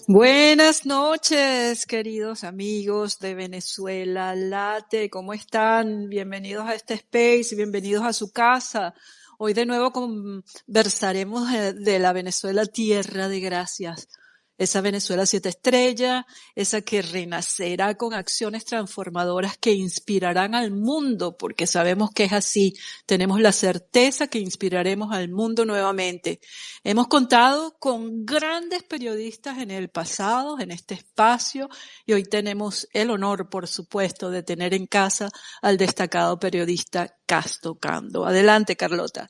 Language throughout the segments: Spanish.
Buenas noches, queridos amigos de Venezuela Late. ¿Cómo están? Bienvenidos a este space, bienvenidos a su casa. Hoy de nuevo conversaremos de la Venezuela Tierra de Gracias. Esa Venezuela 7 estrellas, esa que renacerá con acciones transformadoras que inspirarán al mundo, porque sabemos que es así. Tenemos la certeza que inspiraremos al mundo nuevamente. Hemos contado con grandes periodistas en el pasado, en este espacio, y hoy tenemos el honor, por supuesto, de tener en casa al destacado periodista Casto Cando. Adelante, Carlota.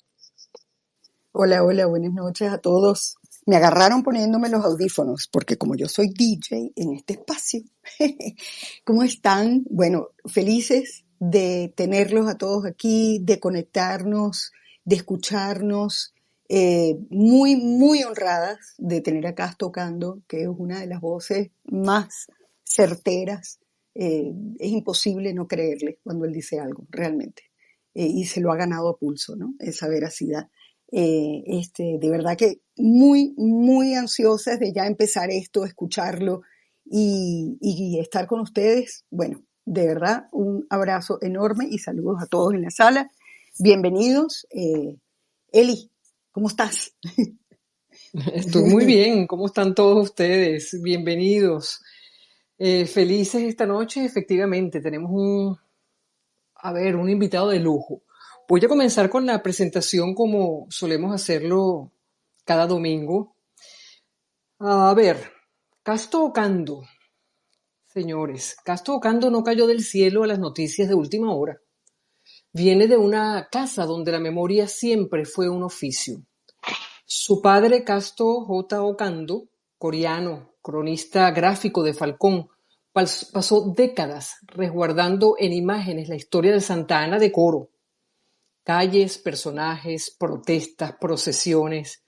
Hola, hola, buenas noches a todos. Me agarraron poniéndome los audífonos, porque como yo soy DJ en este espacio, ¿cómo están? Bueno, felices de tenerlos a todos aquí, de conectarnos, de escucharnos, muy, muy honradas de tener a Cas tocando, que es una de las voces más certeras. Es imposible no creerle cuando él dice algo, realmente. Y se lo ha ganado a pulso, ¿no? Esa veracidad. De verdad que muy, muy ansiosas de ya empezar esto, escucharlo y estar con ustedes. Bueno, de verdad, un abrazo enorme y saludos a todos en la sala. Bienvenidos. Eli, ¿cómo estás? Estoy muy bien. ¿Cómo están todos ustedes? Bienvenidos. Felices esta noche. Efectivamente, tenemos un invitado de lujo. Voy a comenzar con la presentación como solemos hacerlo cada domingo. A ver, Casto Ocando, señores. Casto Ocando no cayó del cielo a las noticias de última hora. Viene de una casa donde la memoria siempre fue un oficio. Su padre, Casto J. Ocando, coreano, cronista gráfico de Falcón, pasó décadas resguardando en imágenes la historia de Santa Ana de Coro. Calles, personajes, protestas, procesiones,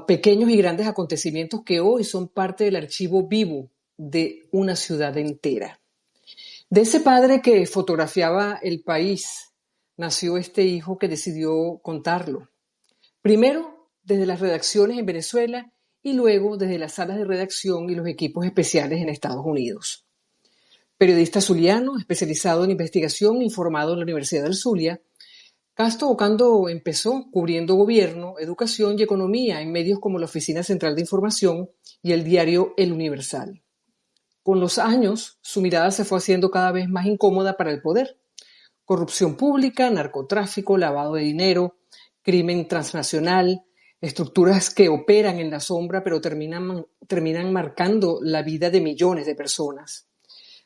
pequeños y grandes acontecimientos que hoy son parte del archivo vivo de una ciudad entera. De ese padre que fotografiaba el país, nació este hijo que decidió contarlo. Primero, desde las redacciones en Venezuela y luego desde las salas de redacción y los equipos especiales en Estados Unidos. Periodista zuliano, especializado en investigación y formado en la Universidad del Zulia, Casto Ocando empezó cubriendo gobierno, educación y economía en medios como la Oficina Central de Información y el diario El Universal. Con los años, su mirada se fue haciendo cada vez más incómoda para el poder. Corrupción pública, narcotráfico, lavado de dinero, crimen transnacional, estructuras que operan en la sombra pero terminan marcando la vida de millones de personas.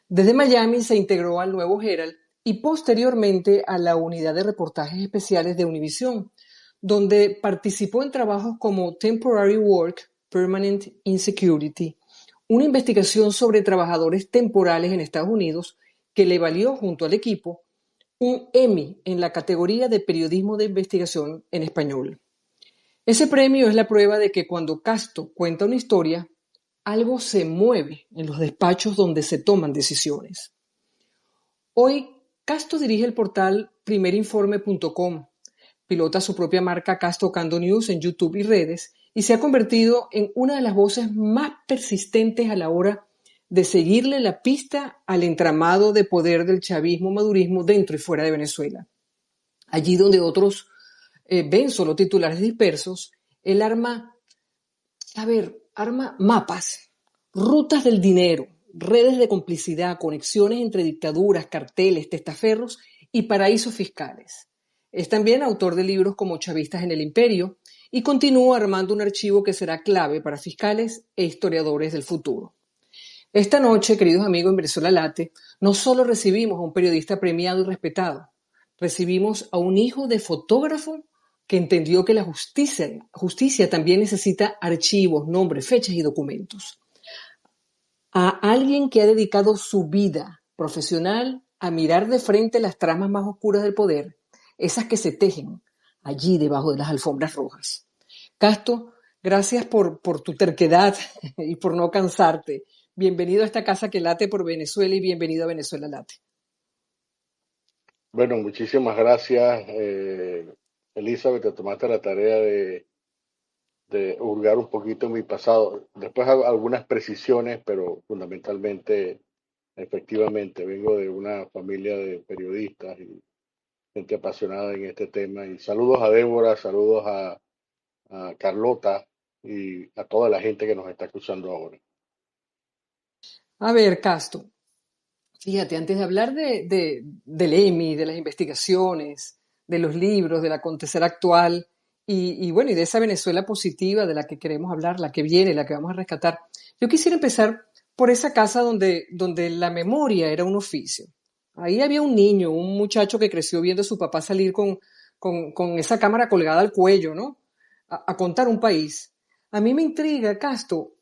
Desde Miami se integró al Nuevo Herald y posteriormente a la unidad de reportajes especiales de Univision, donde participó en trabajos como Temporary Work, Permanent Insecurity, una investigación sobre trabajadores temporales en Estados Unidos que le valió junto al equipo un Emmy en la categoría de periodismo de investigación en español. Ese premio es la prueba de que cuando Casto cuenta una historia, algo se mueve en los despachos donde se toman decisiones. Hoy, Casto dirige el portal primerinforme.com, pilota su propia marca Casto Cando News en YouTube y redes y se ha convertido en una de las voces más persistentes a la hora de seguirle la pista al entramado de poder del chavismo-madurismo dentro y fuera de Venezuela. Allí donde otros ven solo titulares dispersos, él arma mapas, rutas del dinero, redes de complicidad, conexiones entre dictaduras, carteles, testaferros y paraísos fiscales. Es también autor de libros como Chavistas en el Imperio y continúa armando un archivo que será clave para fiscales e historiadores del futuro. Esta noche, queridos amigos en Venezuela Late, no solo recibimos a un periodista premiado y respetado, recibimos a un hijo de fotógrafo que entendió que la justicia también necesita archivos, nombres, fechas y documentos. A alguien que ha dedicado su vida profesional a mirar de frente las tramas más oscuras del poder, esas que se tejen allí debajo de las alfombras rojas. Casto, gracias por tu terquedad y por no cansarte. Bienvenido a esta casa que late por Venezuela y bienvenido a Venezuela Late. Bueno, muchísimas gracias, Elizabeth. Te tomaste la tarea de hurgar un poquito en mi pasado. Después hago algunas precisiones, pero fundamentalmente, efectivamente, vengo de una familia de periodistas y gente apasionada en este tema. Y saludos a Débora, saludos a Carlota y a toda la gente que nos está escuchando ahora. A ver, Casto, fíjate, antes de hablar del EMI, de las investigaciones, de los libros, del acontecer actual y bueno, y de esa Venezuela positiva de la que queremos hablar, la que viene, la que vamos a rescatar, yo quisiera empezar por esa casa donde la memoria era un oficio. Ahí había un niño, un muchacho que creció viendo a su papá salir con esa cámara colgada al cuello, ¿no? A contar un país. A mí me intriga, Casto,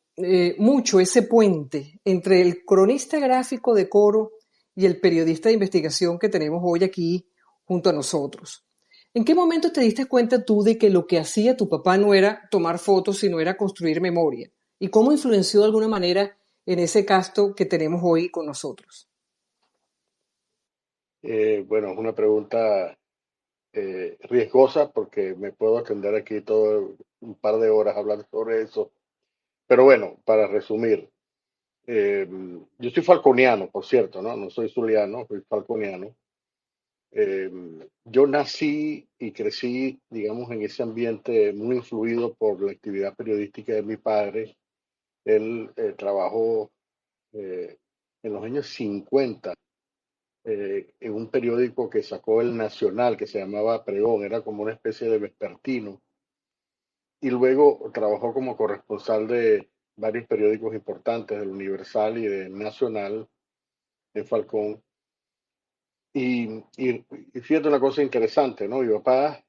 mucho ese puente entre el cronista gráfico de Coro y el periodista de investigación que tenemos hoy aquí junto a nosotros. ¿En qué momento te diste cuenta tú de que lo que hacía tu papá no era tomar fotos, sino era construir memoria? ¿Y cómo influenció de alguna manera en ese Casto que tenemos hoy con nosotros? Bueno, es una pregunta riesgosa porque me puedo atender aquí todo un par de horas hablando sobre eso. Pero bueno, para resumir, yo soy falconiano, por cierto, ¿no? No soy zuliano, soy falconiano. Eh, yo nací y crecí, digamos, en ese ambiente muy influido por la actividad periodística de mi padre. Él trabajó eh, en los años 50 en un periódico que sacó el Nacional, que se llamaba Pregón, era como una especie de vespertino, y luego trabajó como corresponsal de varios periódicos importantes, del Universal y del Nacional, en Falcón. Y fíjate una cosa interesante, ¿no? Mi papá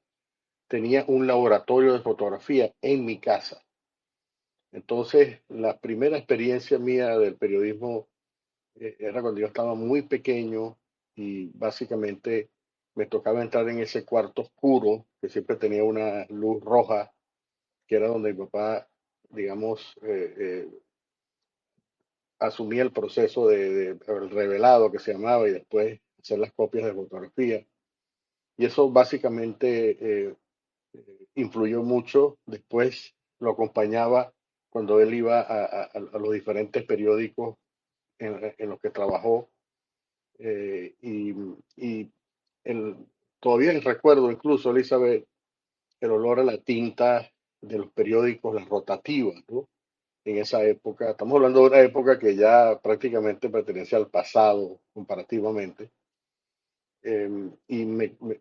tenía un laboratorio de fotografía en mi casa. Entonces, la primera experiencia mía del periodismo era cuando yo estaba muy pequeño y básicamente me tocaba entrar en ese cuarto oscuro que siempre tenía una luz roja, que era donde mi papá, digamos, asumía el proceso el revelado que se llamaba y después hacer las copias de fotografía. Y eso básicamente influyó mucho. Después lo acompañaba cuando él iba a los diferentes periódicos en los que trabajó. Y el, todavía recuerdo incluso, Elizabeth, el olor a la tinta de los periódicos, las rotativas, ¿no? En esa época, estamos hablando de una época que ya prácticamente pertenece al pasado comparativamente.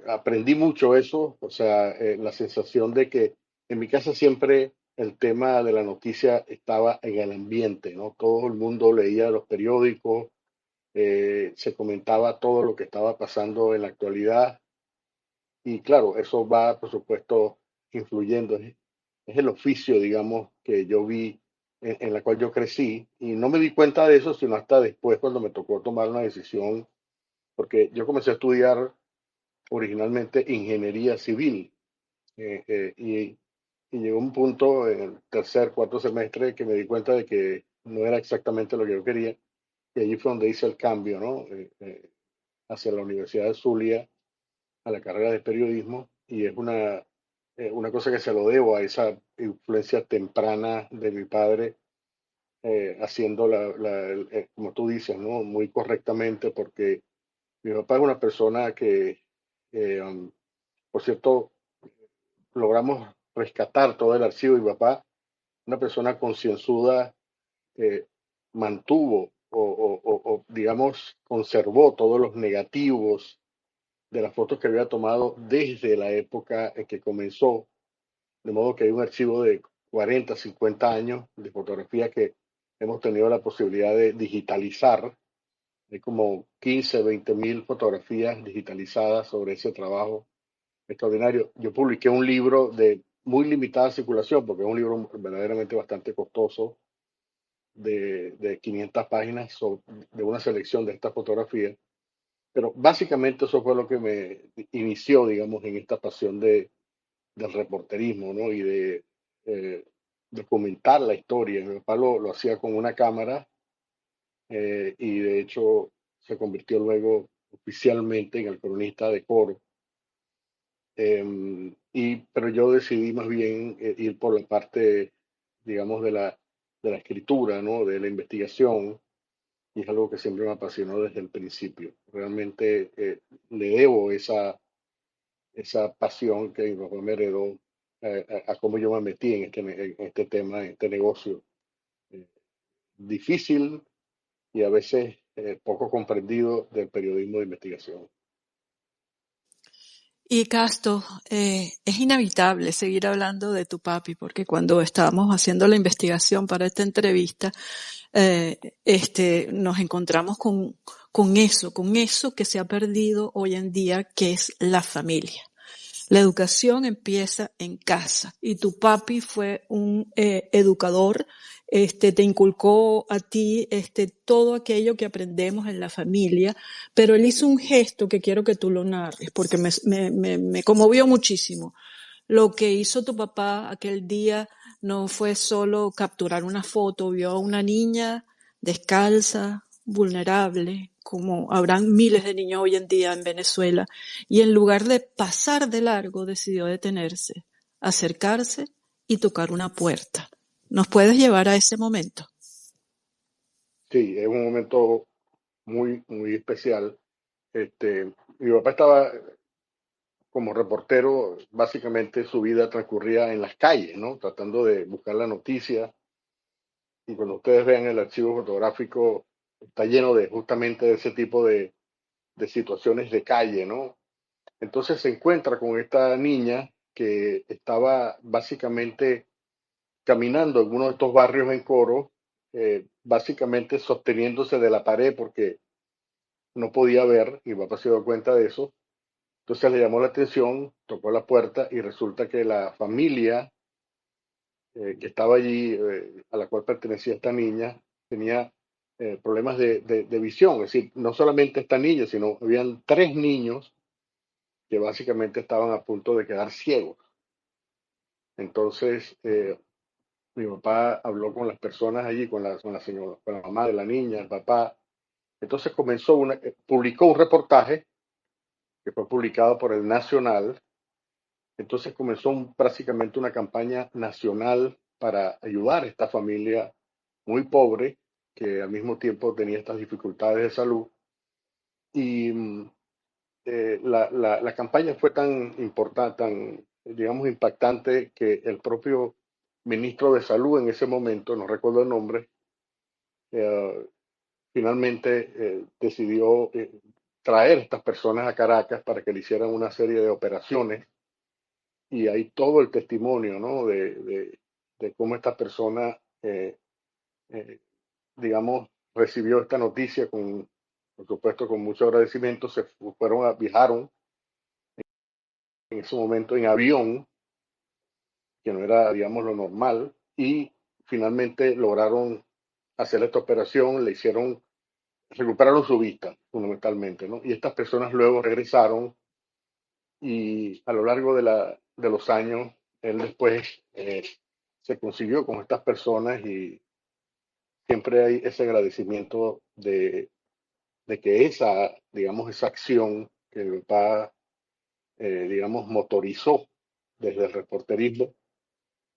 Aprendí mucho eso, o sea, la sensación de que en mi casa siempre el tema de la noticia estaba en el ambiente, ¿no? Todo el mundo leía los periódicos, se comentaba todo lo que estaba pasando en la actualidad y claro, eso va, por supuesto, influyendo. Es el oficio, digamos, que yo vi en la cual yo crecí y no me di cuenta de eso sino hasta después cuando me tocó tomar una decisión, porque yo comencé a estudiar originalmente ingeniería civil eh, eh, y, y llegó un punto en el tercer, cuarto semestre que me di cuenta de que no era exactamente lo que yo quería y allí fue donde hice el cambio, ¿no? Hacia la Universidad de Zulia a la carrera de periodismo y es una cosa que se lo debo a esa influencia temprana de mi padre haciendo como tú dices, ¿no? Muy correctamente porque mi papá es una persona que, por cierto, logramos rescatar todo el archivo y mi papá, una persona concienzuda, eh, mantuvo digamos, conservó todos los negativos de las fotos que había tomado desde la época en que comenzó, de modo que hay un archivo de 40, 50 años de fotografía que hemos tenido la posibilidad de digitalizar. Hay como 15, 20 mil fotografías digitalizadas sobre ese trabajo extraordinario. Yo publiqué un libro de muy limitada circulación, porque es un libro verdaderamente bastante costoso, de 500 páginas de una selección de estas fotografías. Pero básicamente eso fue lo que me inició, digamos, en esta pasión del reporterismo, ¿no? Y de documentar la historia. Mi papá lo hacía con una cámara y de hecho se convirtió luego oficialmente en el cronista de Coro. pero yo decidí más bien ir por la parte, digamos, de la escritura, ¿no? De la investigación, y es algo que siempre me apasionó desde el principio. Realmente le debo esa pasión que mi papá me heredó a cómo yo me metí en este tema, en este negocio eh, difícil y a veces poco comprendido del periodismo de investigación. Y Casto, es inevitable seguir hablando de tu papi, porque cuando estábamos haciendo la investigación para esta entrevista, nos encontramos con eso que se ha perdido hoy en día, que es la familia. La educación empieza en casa y tu papi fue un educador, te inculcó a ti todo aquello que aprendemos en la familia, pero él hizo un gesto que quiero que tú lo narres porque me conmovió muchísimo. Lo que hizo tu papá aquel día no fue solo capturar una foto, vio a una niña descalza, vulnerable, como habrán miles de niños hoy en día en Venezuela, y en lugar de pasar de largo decidió detenerse, acercarse y tocar una puerta. ¿Nos puedes llevar a ese momento? Sí, es un momento muy, muy especial. Mi papá estaba como reportero, básicamente su vida transcurría en las calles, ¿no? Tratando de buscar la noticia. Y cuando ustedes vean el archivo fotográfico, está lleno de justamente de ese tipo de situaciones de calle, ¿no? Entonces se encuentra con esta niña que estaba básicamente caminando en uno de estos barrios en Coro, básicamente sosteniéndose de la pared porque no podía ver, y mi papá se dio cuenta de eso. Entonces le llamó la atención, tocó la puerta y resulta que la familia que estaba allí, a la cual pertenecía esta niña, tenía problemas de visión. Es decir, no solamente esta niña, sino habían tres niños que básicamente estaban a punto de quedar ciegos. Entonces, mi papá habló con las personas allí, con la señora, con la mamá de la niña, el papá. Entonces publicó un reportaje que fue publicado por el Nacional. Entonces comenzó básicamente una campaña nacional para ayudar a esta familia muy pobre que al mismo tiempo tenía estas dificultades de salud. Y la campaña fue tan importante, tan, digamos, impactante que el propio ministro de Salud en ese momento, no recuerdo el nombre, eh, finalmente decidió traer a estas personas a Caracas para que le hicieran una serie de operaciones y hay todo el testimonio, ¿no? De cómo esta persona, eh, digamos, recibió esta noticia por supuesto, con mucho agradecimiento. Viajaron en ese momento en avión, que no era, digamos, lo normal, y finalmente lograron hacer esta operación, recuperaron su vista, fundamentalmente, ¿no? Y estas personas luego regresaron y a lo largo de los años, él después se consiguió con estas personas y siempre hay ese agradecimiento de que digamos, esa acción que el papá, digamos, motorizó desde el reporterismo,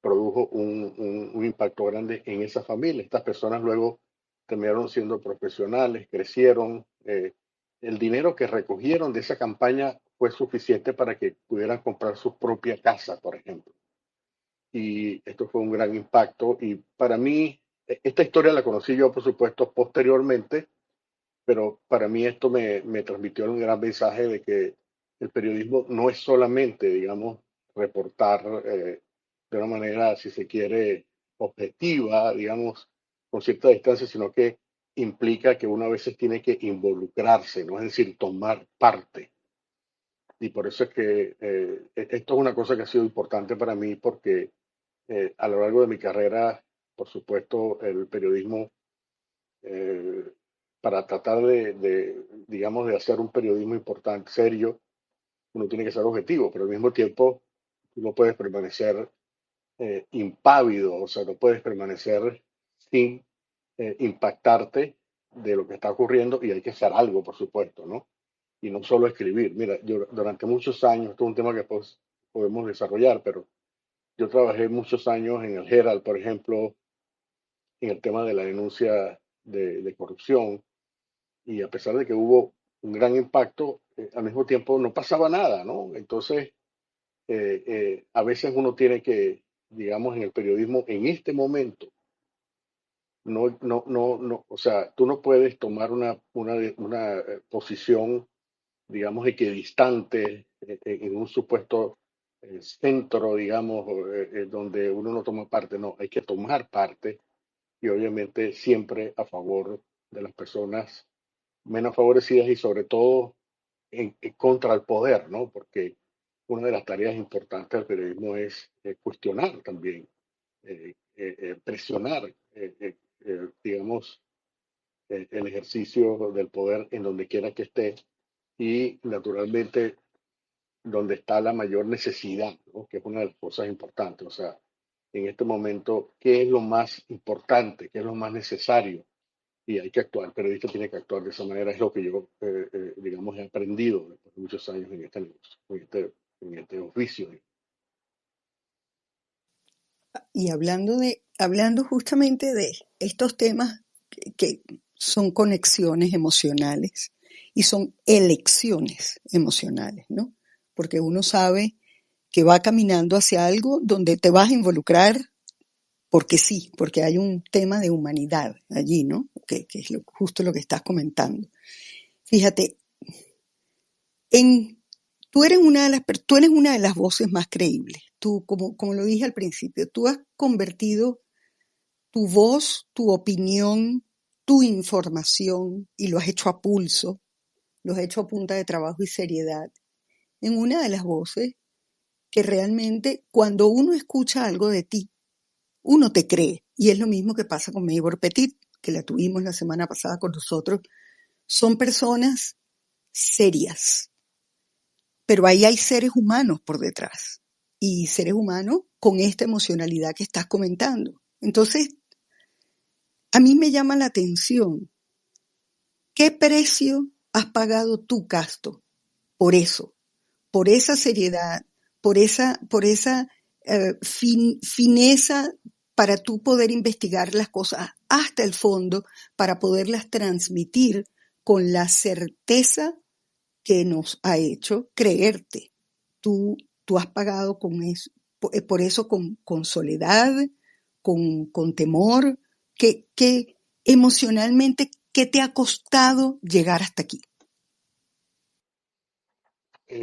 produjo un impacto grande en esa familia. Estas personas luego terminaron siendo profesionales, crecieron. El dinero que recogieron de esa campaña fue suficiente para que pudieran comprar su propia casa, por ejemplo. Y esto fue un gran impacto. Y para mí, esta historia la conocí yo, por supuesto, posteriormente, pero para mí esto me transmitió un gran mensaje de que el periodismo no es solamente, digamos, reportar de una manera, si se quiere, objetiva, digamos, con cierta distancia, sino que implica que uno a veces tiene que involucrarse, ¿no? Es decir, tomar parte. Y por eso es que esto es una cosa que ha sido importante para mí porque a lo largo de mi carrera, por supuesto, el periodismo eh, para tratar digamos, de hacer un periodismo importante, serio, uno tiene que ser objetivo, pero al mismo tiempo tú no puedes permanecer impávido, o sea, no puedes permanecer sin impactarte de lo que está ocurriendo y hay que hacer algo, por supuesto, ¿no? Y no solo escribir. Mira, yo durante muchos años, esto es un tema que pues, podemos desarrollar, pero yo trabajé muchos años en el Herald, por ejemplo, en el tema de la denuncia de corrupción, y a pesar de que hubo un gran impacto, al mismo tiempo no pasaba nada, ¿no? Entonces, a veces uno tiene que, digamos, en el periodismo, en este momento, no, o sea, tú no puedes tomar una posición, digamos, equidistante en un supuesto centro, digamos, donde uno no toma parte, no, hay que tomar parte y obviamente siempre a favor de las personas menos favorecidas y sobre todo contra el poder, ¿no? Porque una de las tareas importantes del periodismo es cuestionar también, presionar, digamos, el ejercicio del poder en donde quiera que esté y naturalmente donde está la mayor necesidad, ¿no? Que es una de las cosas importantes. O sea, en este momento, ¿qué es lo más importante? ¿Qué es lo más necesario? Y hay que actuar, el periodista tiene que actuar de esa manera, es lo que yo, digamos, he aprendido después de muchos años en este negocio, en este oficio. Y hablando justamente de estos temas que son conexiones emocionales y son elecciones emocionales, ¿no? Porque uno sabe que va caminando hacia algo donde te vas a involucrar porque sí, porque hay un tema de humanidad allí, ¿no? Que es justo lo que estás comentando. Fíjate, tú eres una de las voces más creíbles. Tú, como lo dije al principio, tú has convertido tu voz, tu opinión, tu información, y lo has hecho a pulso, lo has hecho a punta de trabajo y seriedad, en una de las voces que realmente cuando uno escucha algo de ti, uno te cree. Y es lo mismo que pasa con Maybor Petit, que la tuvimos la semana pasada con nosotros. Son personas serias, pero ahí hay seres humanos por detrás. Y seres humanos con esta emocionalidad que estás comentando. Entonces, a mí me llama la atención. ¿Qué precio has pagado tú, Casto, por eso? Por esa seriedad, por esa fineza para tú poder investigar las cosas hasta el fondo, para poderlas transmitir con la certeza que nos ha hecho creerte. Tú has pagado con eso, por eso con soledad, con temor, que emocionalmente, ¿qué te ha costado llegar hasta aquí?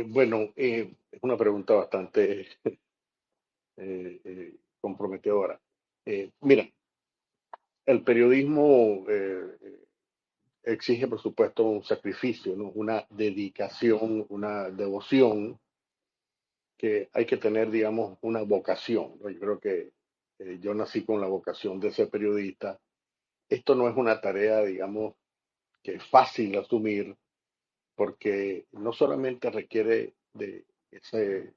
Bueno, es una pregunta bastante comprometedora. Mira, el periodismo exige, por supuesto, un sacrificio, ¿no? Una dedicación, una devoción que hay que tener, digamos, una vocación, ¿no? Yo creo que yo nací con la vocación de ser periodista. Esto no es una tarea, digamos, que es fácil asumir, porque no solamente requiere de ese,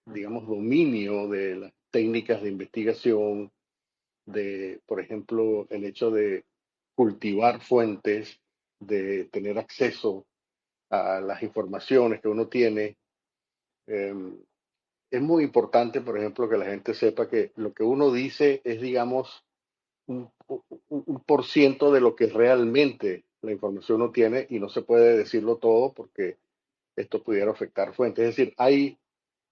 digamos, dominio de las técnicas de investigación, de, por ejemplo, el hecho de cultivar fuentes, de tener acceso a las informaciones que uno tiene. Eh, es muy importante, por ejemplo, que la gente sepa que lo que uno dice es, digamos, un por ciento de lo que realmente la información uno tiene y no se puede decirlo todo porque esto pudiera afectar fuentes. Es decir, hay,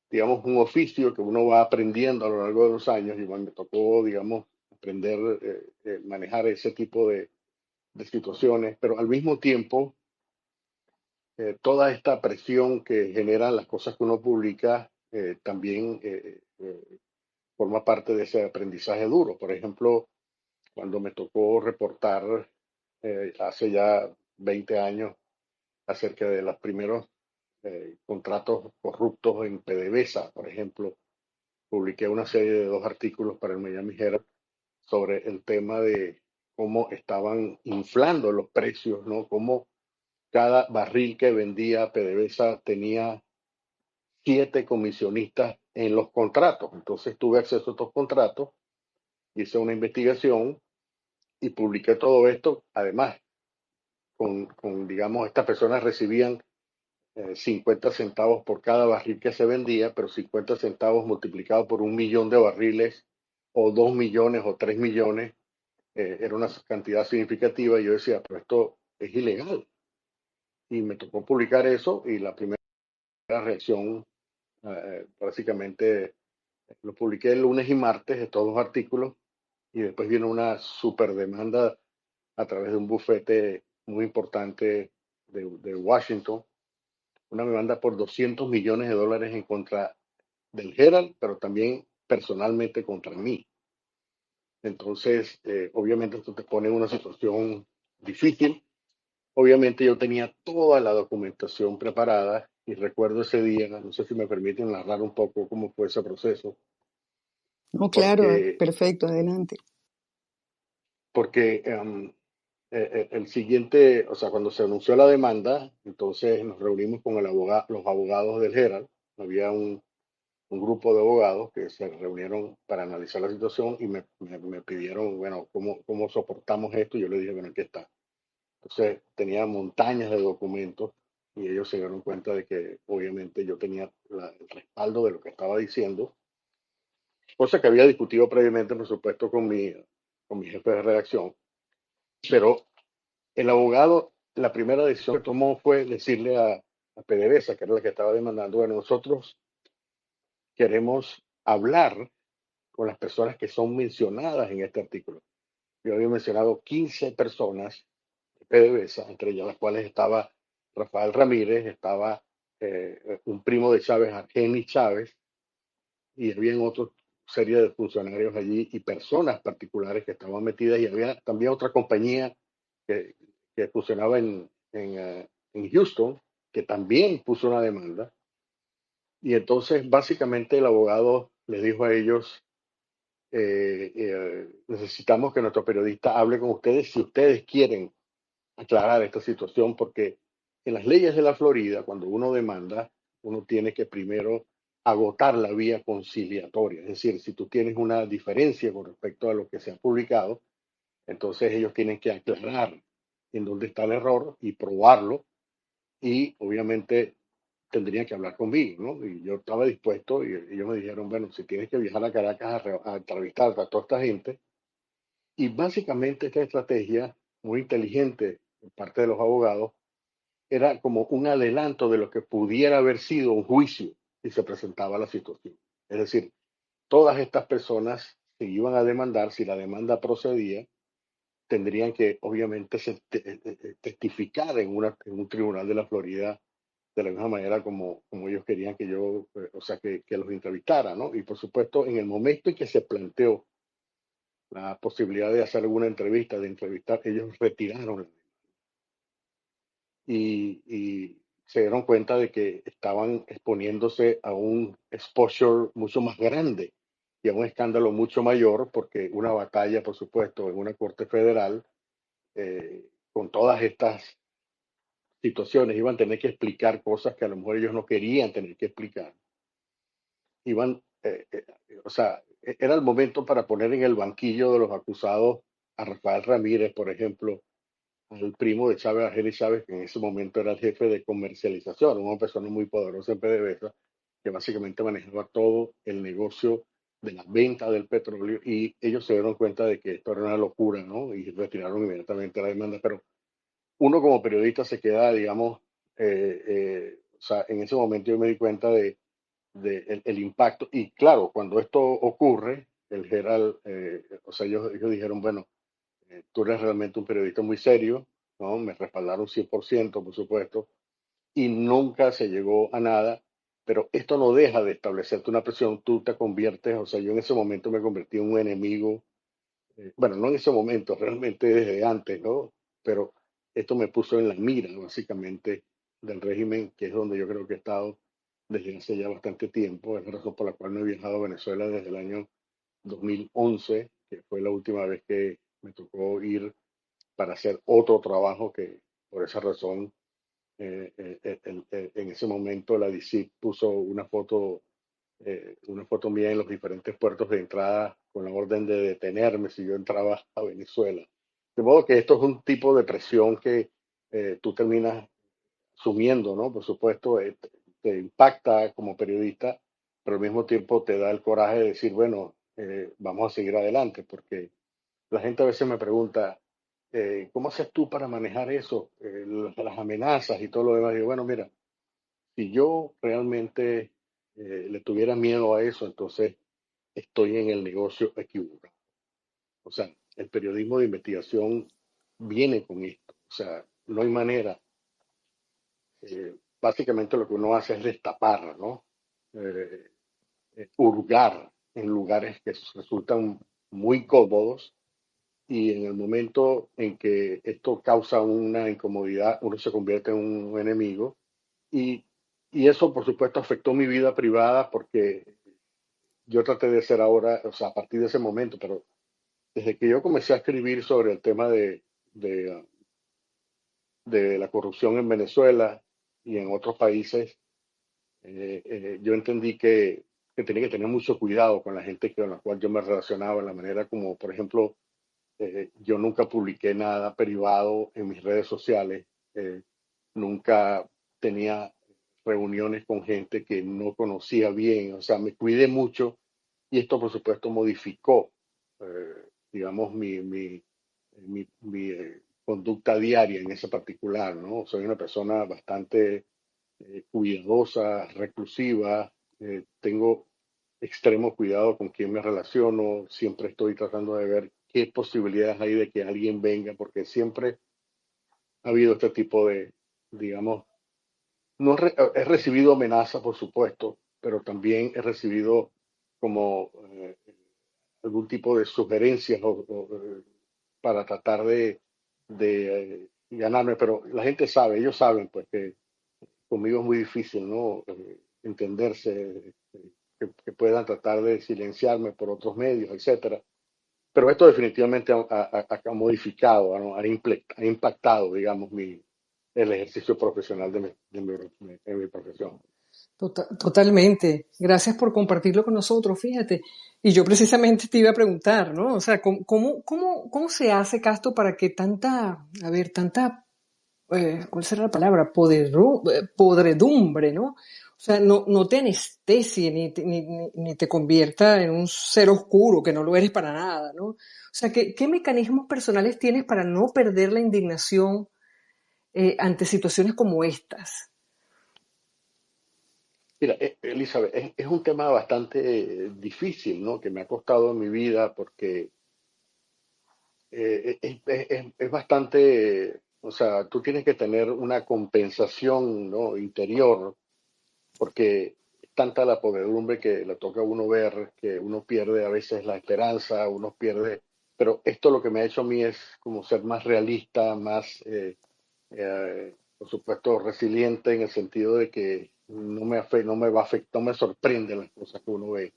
digamos, un oficio que uno va aprendiendo a lo largo de los años y bueno, me tocó, digamos, aprender, manejar ese tipo de situaciones, pero al mismo tiempo, toda esta presión que generan las cosas que uno publica también forma parte de ese aprendizaje duro. Por ejemplo, cuando me tocó reportar hace ya 20 años acerca de los primeros contratos corruptos en PDVSA, por ejemplo, publiqué una serie de 2 artículos para el Miami Herald sobre el tema de cómo estaban inflando los precios, ¿no? Cómo cada barril que vendía PDVSA tenía 7 comisionistas en los contratos. Entonces tuve acceso a estos contratos, hice una investigación y publiqué todo esto. Además, digamos, estas personas recibían 50 centavos por cada barril que se vendía, pero 50 centavos multiplicado por 1 millón de barriles o 2 millones o 3 millones, era una cantidad significativa y yo decía, pero esto es ilegal. Y me tocó publicar eso y la primera reacción, básicamente, lo publiqué el lunes y martes, estos dos artículos, y después vino una super demanda a través de un bufete muy importante de Washington, una demanda por $200 millones en contra del Herald, pero también personalmente contra mí. Entonces, obviamente esto te pone en una situación difícil. Obviamente yo tenía toda la documentación preparada y recuerdo ese día, no sé si me permiten narrar un poco cómo fue ese proceso, No, claro, porque, perfecto, adelante. porque el siguiente, o sea, cuando se anunció la demanda, entonces nos reunimos con los abogados del Herald. Había un grupo de abogados que se reunieron para analizar la situación y me pidieron, bueno, ¿cómo soportamos esto? Y yo les dije, bueno, aquí está. Entonces tenía montañas de documentos y ellos se dieron cuenta de que obviamente yo tenía el respaldo de lo que estaba diciendo, cosa que había discutido previamente, por supuesto, con mi jefe de redacción. Pero el abogado, la primera decisión que tomó fue decirle a PDVSA, que era la que estaba demandando, bueno, nosotros queremos hablar con las personas que son mencionadas en este artículo. Yo había mencionado 15 personas de PDVSA, entre ellas las cuales estaba Rafael Ramírez, estaba un primo de Chávez, Argenis Chávez, y había otra serie de funcionarios allí y personas particulares que estaban metidas, y había también otra compañía que, que funcionaba en Houston, que también puso una demanda. Y entonces básicamente el abogado les dijo a ellos, necesitamos que nuestro periodista hable con ustedes si ustedes quieren aclarar esta situación, porque en las leyes de la Florida, cuando uno demanda, uno tiene que primero agotar la vía conciliatoria. Es decir, si tú tienes una diferencia con respecto a lo que se ha publicado, entonces ellos tienen que aclarar en dónde está el error y probarlo, y obviamente tendrían que hablar conmigo, ¿no? Y yo estaba dispuesto y ellos me dijeron, bueno, si tienes que viajar a Caracas a entrevistar a toda esta gente. Y básicamente esta estrategia muy inteligente por parte de los abogados era como un adelanto de lo que pudiera haber sido un juicio si se presentaba la situación. Es decir, todas estas personas se iban a demandar, si la demanda procedía, tendrían que obviamente testificar en un tribunal de la Florida de la misma manera como ellos querían que yo, o sea, que los entrevistara, ¿no? Y por supuesto, en el momento en que se planteó la posibilidad de hacer alguna entrevista, de entrevistar, ellos retiraron y se dieron cuenta de que estaban exponiéndose a un exposure mucho más grande y a un escándalo mucho mayor, porque una batalla, por supuesto, en una corte federal, con todas estas situaciones, iban a tener que explicar cosas que a lo mejor ellos no querían tener que explicar. Iban, o sea, era el momento para poner en el banquillo de los acusados a Rafael Ramírez, por ejemplo, al primo de Chávez, Argenis Chávez, que en ese momento era el jefe de comercialización, una persona muy poderosa en PDVSA, que básicamente manejaba todo el negocio de la venta del petróleo, y ellos se dieron cuenta de que esto era una locura, ¿no? Y retiraron inmediatamente la demanda. Pero uno como periodista se queda, digamos, o sea, en ese momento yo me di cuenta de el impacto. Y claro, cuando esto ocurre, el Herald, o sea, ellos dijeron, bueno, tú eres realmente un periodista muy serio, ¿no? Me respaldaron 100%, por supuesto, y nunca se llegó a nada, pero esto no deja de establecerte una presión, tú te conviertes, o sea, yo en ese momento me convertí en un enemigo, bueno, no en ese momento, realmente desde antes, ¿no? Pero esto me puso en la mira, básicamente, del régimen, que es donde yo creo que he estado desde hace ya bastante tiempo. Es la razón por la cual no he viajado a Venezuela desde el año 2011, que fue la última vez que me tocó ir para hacer otro trabajo, que por esa razón, en ese momento la DC puso una foto mía en los diferentes puertos de entrada con la orden de detenerme si yo entraba a Venezuela. De modo que esto es un tipo de presión que tú terminas sumiendo, ¿no? Por supuesto, te impacta como periodista, pero al mismo tiempo te da el coraje de decir, bueno, vamos a seguir adelante, porque la gente a veces me pregunta, ¿cómo haces tú para manejar eso? Las amenazas y todo lo demás. Digo, bueno, mira, si yo realmente le tuviera miedo a eso, entonces estoy en el negocio equivocado. O sea, el periodismo de investigación viene con esto. O sea, no hay manera. Básicamente lo que uno hace es destapar, ¿no? Eh, hurgar en lugares que resultan muy cómodos y en el momento en que esto causa una incomodidad, uno se convierte en un enemigo y, y eso por supuesto afectó mi vida privada porque yo traté de ser ahora, o sea, a partir de ese momento, pero desde que yo comencé a escribir sobre el tema de, de la corrupción en Venezuela y en otros países, yo entendí que tenía que tener mucho cuidado con la gente con la cual yo me relacionaba, en la manera como, por ejemplo, yo nunca publiqué nada privado en mis redes sociales, eh, nunca tenía reuniones con gente que no conocía bien, o sea, me cuidé mucho y esto, por supuesto, modificó, digamos, mi conducta diaria en ese particular, ¿no? Soy una persona bastante cuidadosa, reclusiva, tengo extremo cuidado con quién me relaciono, siempre estoy tratando de ver qué posibilidades hay de que alguien venga, porque siempre ha habido este tipo de, digamos, no he recibido amenazas, por supuesto, pero también he recibido como algún tipo de sugerencias para tratar de ganarme, pero la gente sabe, ellos saben pues que conmigo es muy difícil, ¿no? Entenderse, que puedan tratar de silenciarme por otros medios, etcétera. Pero esto definitivamente ha modificado, ¿no? Ha impactado, digamos, el ejercicio profesional de mi profesión. Totalmente. Gracias por compartirlo con nosotros, fíjate. Y yo precisamente te iba a preguntar, ¿no? O sea, ¿cómo se hace, Casto, para que tanta, ¿cuál será la palabra? Podredumbre, ¿no? O sea, no te anestesie ni te convierta en un ser oscuro, que no lo eres para nada, ¿no? O sea, ¿qué mecanismos personales tienes para no perder la indignación ante situaciones como estas? Mira, Elizabeth, es un tema bastante difícil, ¿no? Que me ha costado en mi vida porque es bastante, o sea, tú tienes que tener una compensación, ¿no? Interior, porque es tanta la podredumbre que le toca a uno ver, que uno pierde a veces la esperanza, uno pierde, pero esto lo que me ha hecho a mí es como ser más realista, más, por supuesto, resiliente en el sentido de que no me va a afectar, no me sorprenden las cosas que uno ve.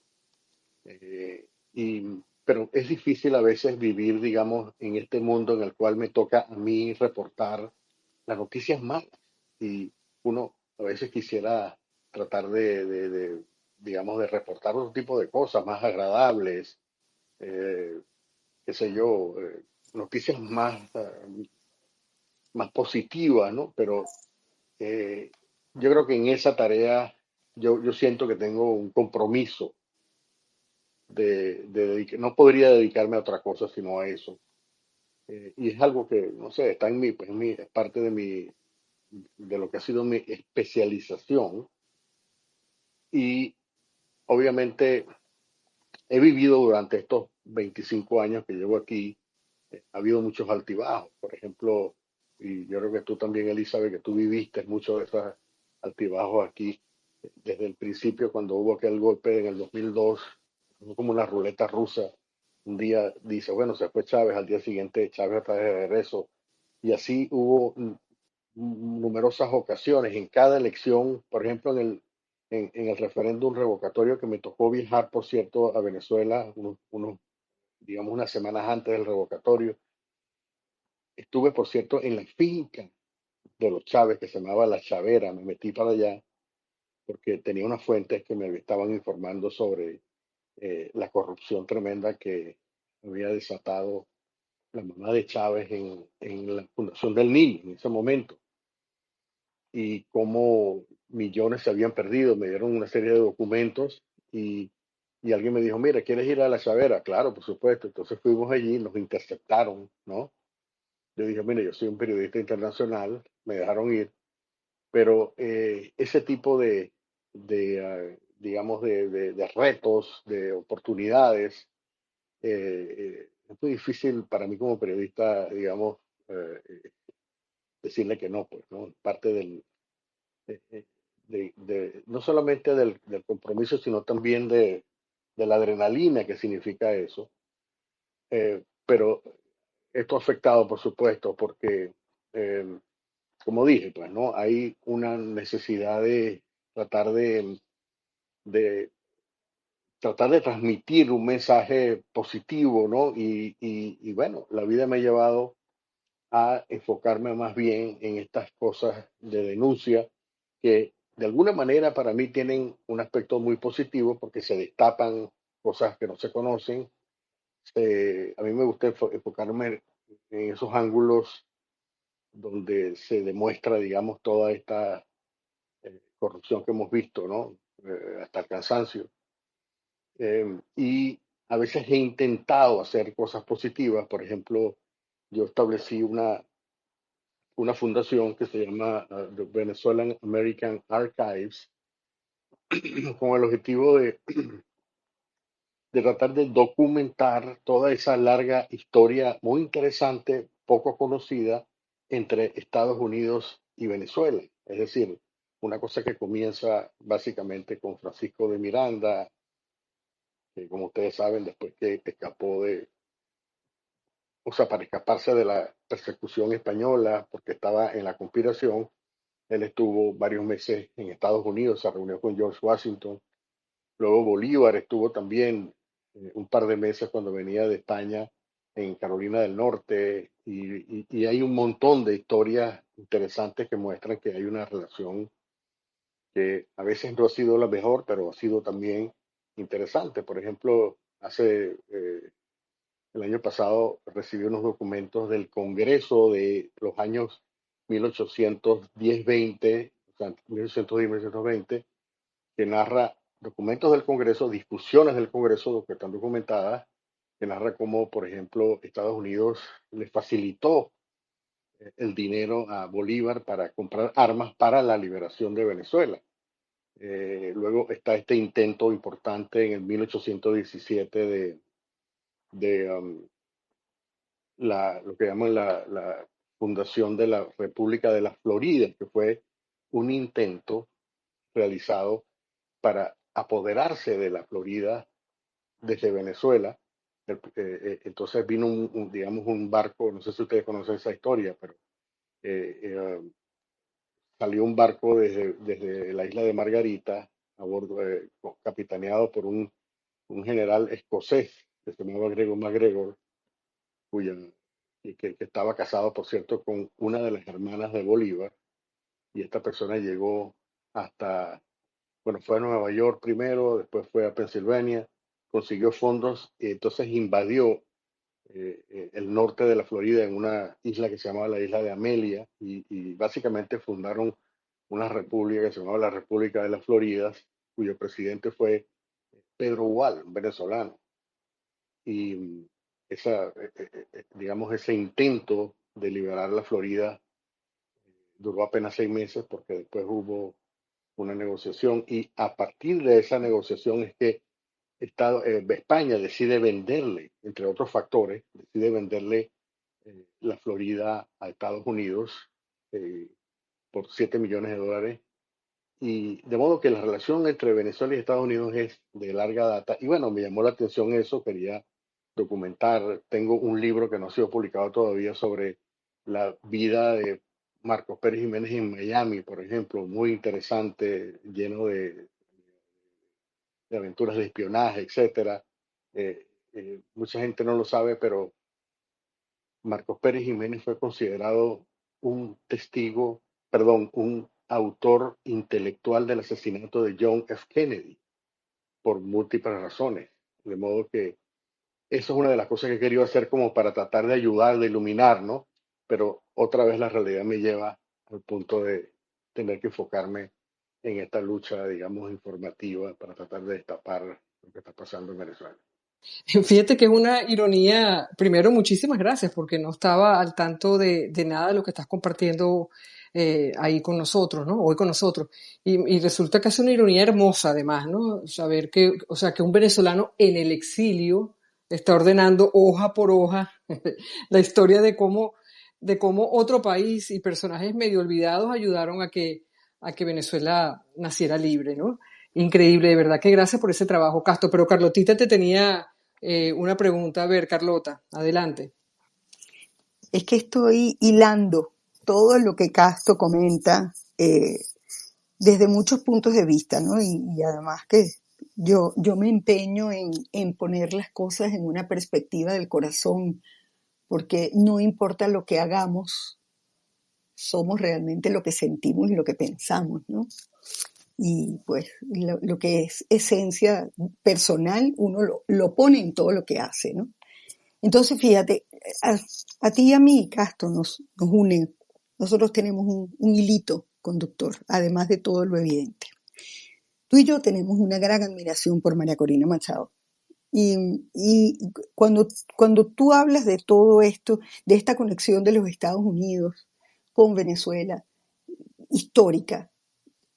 Pero es difícil a veces vivir, digamos, en este mundo en el cual me toca a mí reportar las noticias malas. Y uno a veces quisiera tratar digamos, de reportar otro tipo de cosas más agradables, eh, qué sé yo, noticias más positivas, ¿no? Pero eh, yo creo que en esa tarea yo siento que tengo un compromiso no podría dedicarme a otra cosa sino a eso. Y es algo que, no sé, está en mí, pues es parte de lo que ha sido mi especialización. Y obviamente he vivido durante estos 25 años que llevo aquí, ha habido muchos altibajos. Por ejemplo, y yo creo que tú también, Elizabeth, que tú viviste muchos de esos altibajos aquí desde el principio, cuando hubo aquel golpe en el 2002, fue como una ruleta rusa. Un día dice, bueno, se fue Chávez, al día siguiente Chávez está de regreso. Y así hubo numerosas ocasiones en cada elección, por ejemplo, en el referéndum revocatorio que me tocó viajar, por cierto, a Venezuela, digamos, unas semanas antes del revocatorio. Estuve, por cierto, en la finca de los Chávez, que se llamaba La Chavera, me metí para allá porque tenía unas fuentes que me estaban informando sobre la corrupción tremenda que había desatado la mamá de Chávez en la fundación del Niño en ese momento. y cómo millones se habían perdido. Me dieron una serie de documentos y alguien me dijo, mira, ¿quieres ir a la Chavera? Claro, por supuesto. Entonces fuimos allí, nos interceptaron, ¿no? Yo dije, mire, yo soy un periodista internacional, me dejaron ir, pero ese tipo digamos, de retos, de oportunidades, es muy difícil para mí como periodista, digamos, decirle que no, pues, ¿no? Parte eh, eh, no solamente del compromiso, sino también de la adrenalina que significa eso. Pero esto ha afectado, por supuesto, porque, eh, como dije, pues, ¿no? Hay una necesidad de tratar de tratar de transmitir un mensaje positivo, ¿no? Y bueno, la vida me ha llevado a enfocarme más bien en estas cosas de denuncia que de alguna manera para mí tienen un aspecto muy positivo porque se destapan cosas que no se conocen. A mí me gusta enfocarme en esos ángulos donde se demuestra, digamos, toda esta corrupción que hemos visto, ¿no? Hasta el cansancio. Y a veces he intentado hacer cosas positivas. Por ejemplo, yo establecí una fundación que se llama the Venezuelan American Archives con el objetivo de tratar de documentar toda esa larga historia muy interesante, poco conocida, entre Estados Unidos y Venezuela. Es decir, una cosa que comienza básicamente con Francisco de Miranda, que como ustedes saben, después que escapó o sea, para escaparse de la persecución española, porque estaba en la conspiración, él estuvo varios meses en Estados Unidos, se reunió con George Washington. Luego Bolívar estuvo también un par de meses cuando venía de España en Carolina del Norte y hay un montón de historias interesantes que muestran que hay una relación que a veces no ha sido la mejor, pero ha sido también interesante. Por ejemplo, el año pasado recibí unos documentos del Congreso de los años 1810-20, o sea, 1810-1920, que narra documentos del Congreso, discusiones del Congreso que están documentadas, que narra cómo, por ejemplo, Estados Unidos le facilitó el dinero a Bolívar para comprar armas para la liberación de Venezuela. Luego está este intento importante en el 1817 de lo que llaman la fundación de la República de la Florida, que fue un intento realizado para apoderarse de la Florida desde Venezuela. Entonces vino digamos, un barco, no sé si ustedes conocen esa historia, pero eh, eh, salió un barco desde la isla de Margarita, a bordo, capitaneado por un general escocés que se llamaba Gregor MacGregor, cuya, que estaba casado, por cierto, con una de las hermanas de Bolívar, y esta persona llegó hasta, bueno, fue a Nueva York primero, después fue a Pensilvania, consiguió fondos y entonces invadió el norte de la Florida en una isla que se llamaba la isla de Amelia y básicamente fundaron una república que se llamaba la República de las Floridas, cuyo presidente fue Pedro Gual, un venezolano. Y digamos, ese intento de liberar la Florida duró apenas 6 meses porque después hubo una negociación y a partir de esa negociación es que España decide venderle, entre otros factores, decide venderle la Florida a Estados Unidos eh, por $7 millones. Y de modo que la relación entre Venezuela y Estados Unidos es de larga data. Y bueno, me llamó la atención eso, quería documentar. Tengo un libro que no ha sido publicado todavía sobre la vida de Marcos Pérez Jiménez en Miami, por ejemplo, muy interesante, lleno de aventuras de espionaje, etcétera. Mucha gente no lo sabe, pero Marcos Pérez Jiménez fue considerado un testigo, perdón, un autor intelectual del asesinato de John F. Kennedy por múltiples razones. De modo que eso es una de las cosas que he querido hacer como para tratar de ayudar, de iluminar, ¿no? Pero otra vez la realidad me lleva al punto tener que enfocarme en esta lucha, digamos, informativa para tratar de destapar lo que está pasando en Venezuela. Fíjate que es una ironía. Primero, muchísimas gracias porque no estaba al tanto de nada de lo que estás compartiendo ahí con nosotros, ¿no? Hoy con nosotros. Y resulta que es una ironía hermosa, además, ¿no? Saber que, o sea, que un venezolano en el exilio está ordenando hoja por hoja la historia de cómo otro país y personajes medio olvidados ayudaron a que Venezuela naciera libre, ¿no? Increíble, de verdad que gracias por ese trabajo, Castro. Pero Carlotita te tenía una pregunta. A ver, Carlota, adelante. Es que estoy hilando todo lo que Castro comenta desde muchos puntos de vista, ¿no? Y además que yo me empeño en poner las cosas en una perspectiva del corazón, porque no importa lo que hagamos, somos realmente lo que sentimos y lo que pensamos, ¿no? Y pues lo que es esencia personal, uno lo pone en todo lo que hace, ¿no? Entonces, fíjate, a ti y a mí, Castro, nos unen. Nosotros tenemos un hilito conductor, además de todo lo evidente. Tú y yo tenemos una gran admiración por María Corina Machado. Y cuando tú hablas de todo esto, de esta conexión de los Estados Unidos con Venezuela, histórica,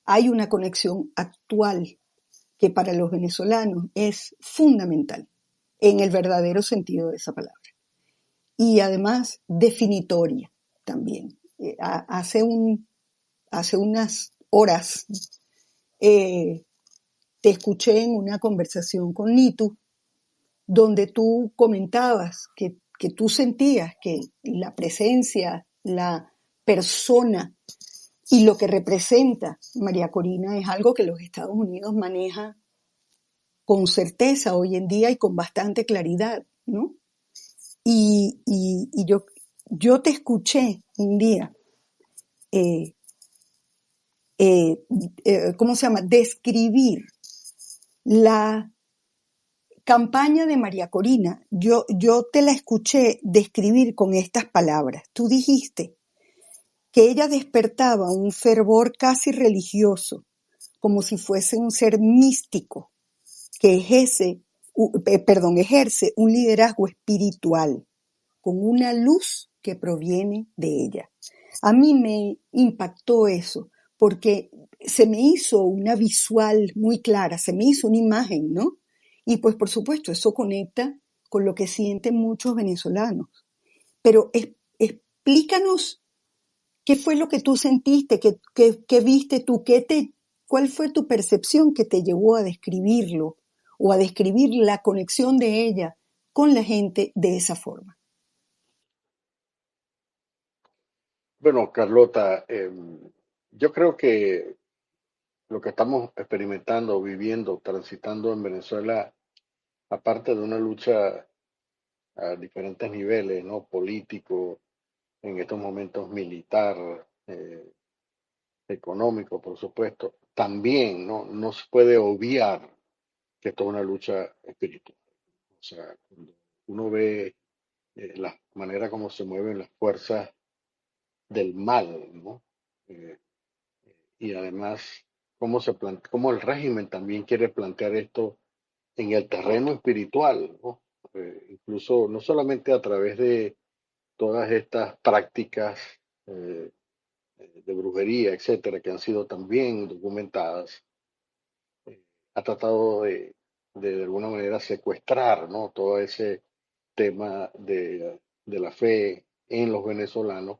hay una conexión actual que para los venezolanos es fundamental, en el verdadero sentido de esa palabra. Y además definitoria también. Hace unas horas te escuché en una conversación con Nitu, donde tú comentabas que tú sentías que la presencia, la persona y lo que representa María Corina es algo que los Estados Unidos maneja con certeza hoy en día y con bastante claridad, ¿no? Y yo te escuché un día, eh, ¿cómo se llama? Describir la campaña de María Corina. Yo te la escuché describir con estas palabras. Tú dijiste que ella despertaba un fervor casi religioso, como si fuese un ser místico que ejerce un liderazgo espiritual con una luz que proviene de ella. A mí me impactó eso, porque se me hizo una visual muy clara, se me hizo una imagen, ¿no? Y pues por supuesto eso conecta con lo que sienten muchos venezolanos. Pero explícanos qué fue lo que tú sentiste, qué viste tú, cuál fue tu percepción que te llevó a describirlo o a describir la conexión de ella con la gente de esa forma. Bueno, Carlota, yo creo que lo que estamos experimentando, viviendo, transitando en Venezuela, aparte de una lucha a diferentes niveles, ¿no? Político, en estos momentos militar, económico, por supuesto, también no se puede obviar que esto es una lucha espiritual. O sea, cuando uno ve la manera como se mueven las fuerzas del mal, ¿no? Eh, y además, cómo el régimen también quiere plantear esto en el terreno espiritual, ¿no? Incluso no solamente a través de todas estas prácticas eh, de brujería, etcétera, que han sido también documentadas, eh, ha tratado de alguna manera secuestrar, ¿no? Todo ese tema de la fe en los venezolanos,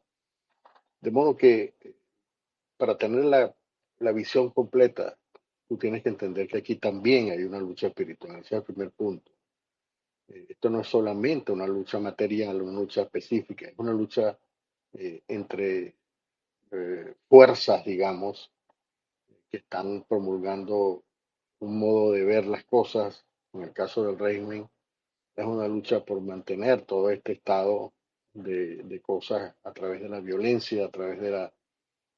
de modo que para tener la visión completa, tú tienes que entender que aquí también hay una lucha espiritual, ese es el primer punto. Esto no es solamente una lucha material, una lucha específica, es una lucha entre fuerzas, digamos, que están promulgando un modo de ver las cosas. En el caso del régimen, es una lucha por mantener todo este estado de cosas a través de la violencia, a través de la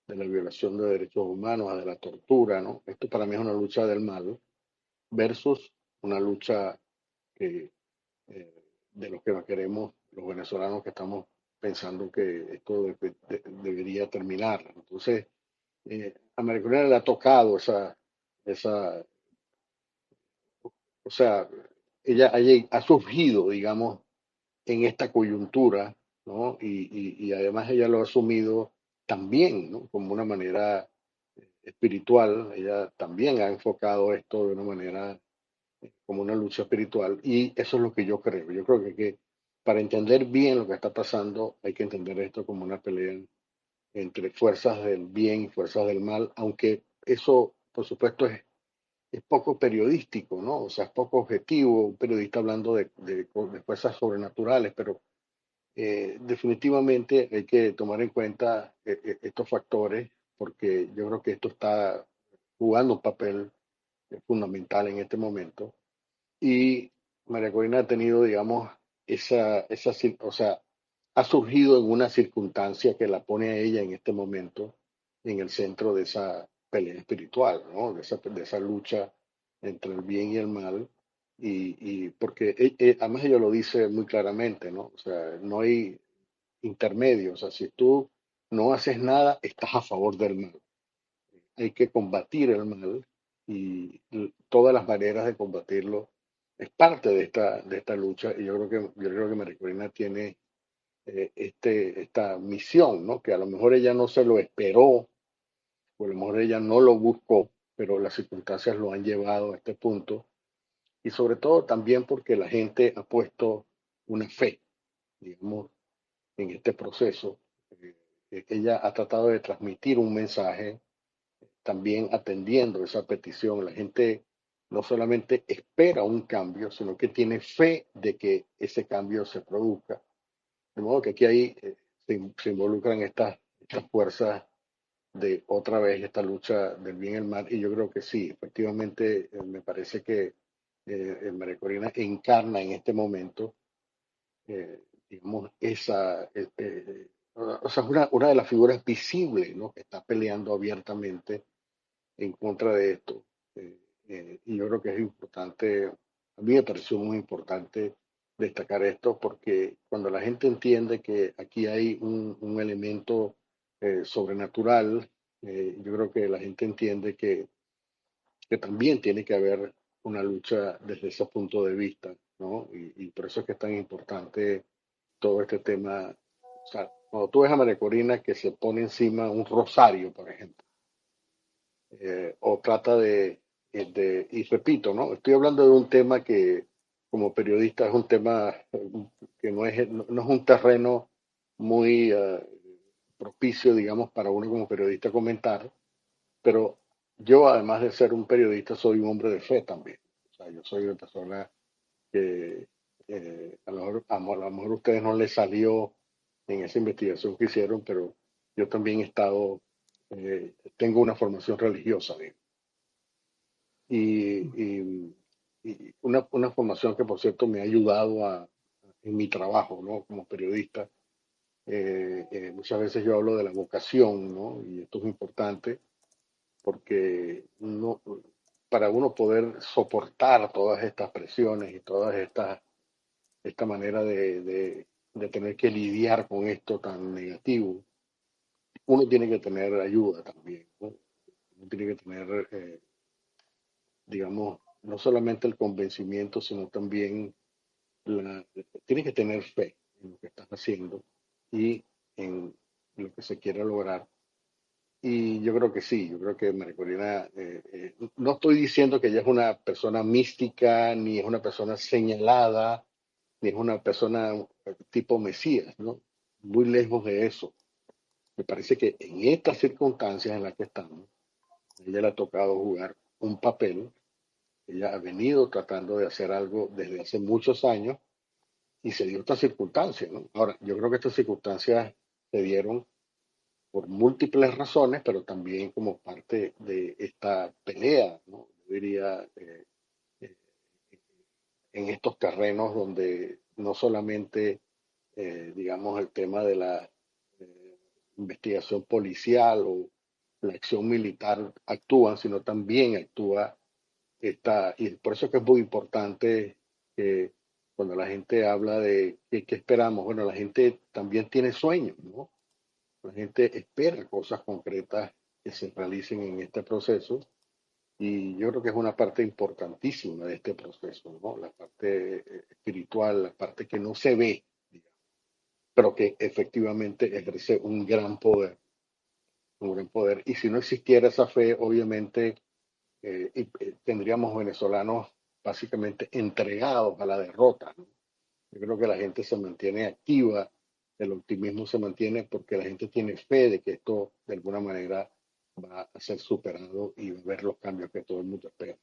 violación de derechos humanos, de la tortura, ¿no? Esto para mí es una lucha del mal versus una lucha que, de los que no queremos, los venezolanos que estamos pensando que esto debería terminar. Entonces, a María Corina le ha tocado esa, o sea, ella ha surgido, digamos, en esta coyuntura, ¿no? Y además ella lo ha asumido también, ¿no? Como una manera espiritual, ella también ha enfocado esto de una manera como una lucha espiritual y eso es lo que yo creo. Yo creo que para entender bien lo que está pasando hay que entender esto como una pelea entre fuerzas del bien y fuerzas del mal, aunque eso, por supuesto, es poco periodístico, ¿no? O sea, es poco objetivo, un periodista hablando de fuerzas sobrenaturales, pero definitivamente hay que tomar en cuenta estos factores porque yo creo que esto está jugando un papel fundamental en este momento. Y María Corina ha tenido, digamos, o sea, ha surgido en una circunstancia que la pone a ella en este momento en el centro de esa pelea espiritual, ¿no? De esa lucha entre el bien y el mal. Y porque además ella lo dice muy claramente, ¿no? O sea, no hay intermedio. O sea, si tú no haces nada, estás a favor del mal. Hay que combatir el mal y todas las maneras de combatirlo es parte de esta lucha y yo creo que María Corina tiene esta misión, ¿no? Que a lo mejor ella no se lo esperó, o a lo mejor ella no lo buscó, pero las circunstancias lo han llevado a este punto y sobre todo también porque la gente ha puesto una fe, digamos, en este proceso. Ella ha tratado de transmitir un mensaje también atendiendo esa petición. La gente no solamente espera un cambio, sino que tiene fe de que ese cambio se produzca. De modo que aquí ahí se involucran estas fuerzas de otra vez esta lucha del bien y el mal. Y yo creo que sí, efectivamente, me parece que María Corina encarna en este momento, digamos, o sea, es una de las figuras visibles, ¿no? Que está peleando abiertamente en contra de esto. Eh, y yo creo que es importante, a mí me pareció muy importante destacar esto porque cuando la gente entiende que aquí hay un elemento sobrenatural, yo creo que la gente entiende que también tiene que haber una lucha desde ese punto de vista, ¿no? Y por eso es que es tan importante todo este tema. O sea, cuando tú ves a María Corina que se pone encima un rosario, por ejemplo, o trata y repito, ¿no? Estoy hablando de un tema que como periodista es un tema que no es un terreno muy propicio, digamos, para uno como periodista comentar, pero yo además de ser un periodista soy un hombre de fe también. O sea, yo soy una persona que a lo mejor a ustedes no les salió en esa investigación que hicieron, pero yo también he estado, tengo una formación religiosa, digamos y, y una formación que, por cierto, me ha ayudado en mi trabajo, ¿no? Como periodista. Muchas veces yo hablo de la vocación, ¿no? Y esto es importante porque para uno poder soportar todas estas presiones y esta manera de tener que lidiar con esto tan negativo, uno tiene que tener ayuda también, ¿no? Uno tiene que tener digamos, no solamente el convencimiento, sino también la, tienes que tener fe en lo que estás haciendo y en lo que se quiere lograr. Y yo creo que sí, yo creo que María Corina, no estoy diciendo que ella es una persona mística, ni es una persona señalada, ni es una persona tipo Mesías, ¿no? Muy lejos de eso. Me parece que en estas circunstancias en las que estamos, a ella le ha tocado jugar un papel. Ella ha venido tratando de hacer algo desde hace muchos años y se dio esta circunstancia, ¿no? Ahora, yo creo que estas circunstancias se dieron por múltiples razones, pero también como parte de esta pelea, ¿no? Yo diría, eh, en estos terrenos donde no solamente, digamos, el tema de la investigación policial o la acción militar actúan, sino también actúa y por eso es que es muy importante que cuando la gente habla de qué esperamos, bueno, la gente también tiene sueños, ¿no? La gente espera cosas concretas que se realicen en este proceso. Y yo creo que es una parte importantísima de este proceso, ¿no? La parte espiritual, la parte que no se ve, digamos, pero que efectivamente ejerce un gran poder, un gran poder. Y si no existiera esa fe, obviamente tendríamos venezolanos básicamente entregados a la derrota, ¿no? Yo creo que la gente se mantiene activa, el optimismo se mantiene porque la gente tiene fe de que esto de alguna manera va a ser superado y va a ver los cambios que todo el mundo espera.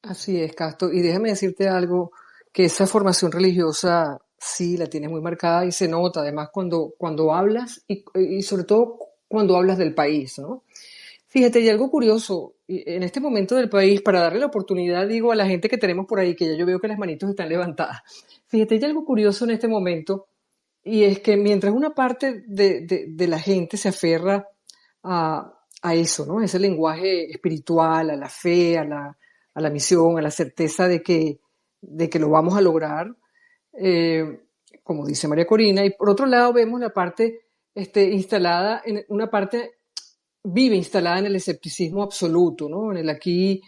Así es, Castro. Y déjame decirte algo, que esa formación religiosa sí la tienes muy marcada y se nota además cuando hablas y sobre todo cuando hablas del país, ¿no? Fíjate, y algo curioso, en este momento del país, para darle la oportunidad, digo, a la gente que tenemos por ahí, que ya yo veo que las manitos están levantadas. Fíjate, hay algo curioso en este momento, y es que mientras una parte de la gente se aferra a eso, ¿no? Ese lenguaje espiritual, a la fe, a la misión, a la certeza de que lo vamos a lograr, eh, como dice María Corina, y por otro lado vemos la parte instalada en una parte vive instalada en el escepticismo absoluto, ¿no? En el aquí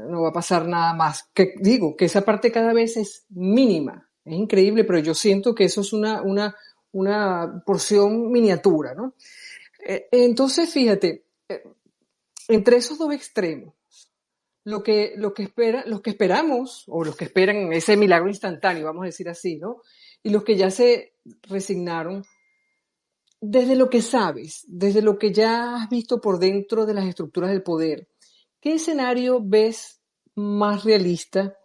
no va a pasar nada más. Que digo que esa parte cada vez es mínima, es increíble, pero yo siento que eso es una porción miniatura, ¿no? Entonces, fíjate, entre esos dos extremos, los que esperamos, o los que esperan ese milagro instantáneo, vamos a decir así, ¿no? Y los que ya se resignaron, desde lo que sabes, desde lo que ya has visto por dentro de las estructuras del poder, ¿qué escenario ves más realista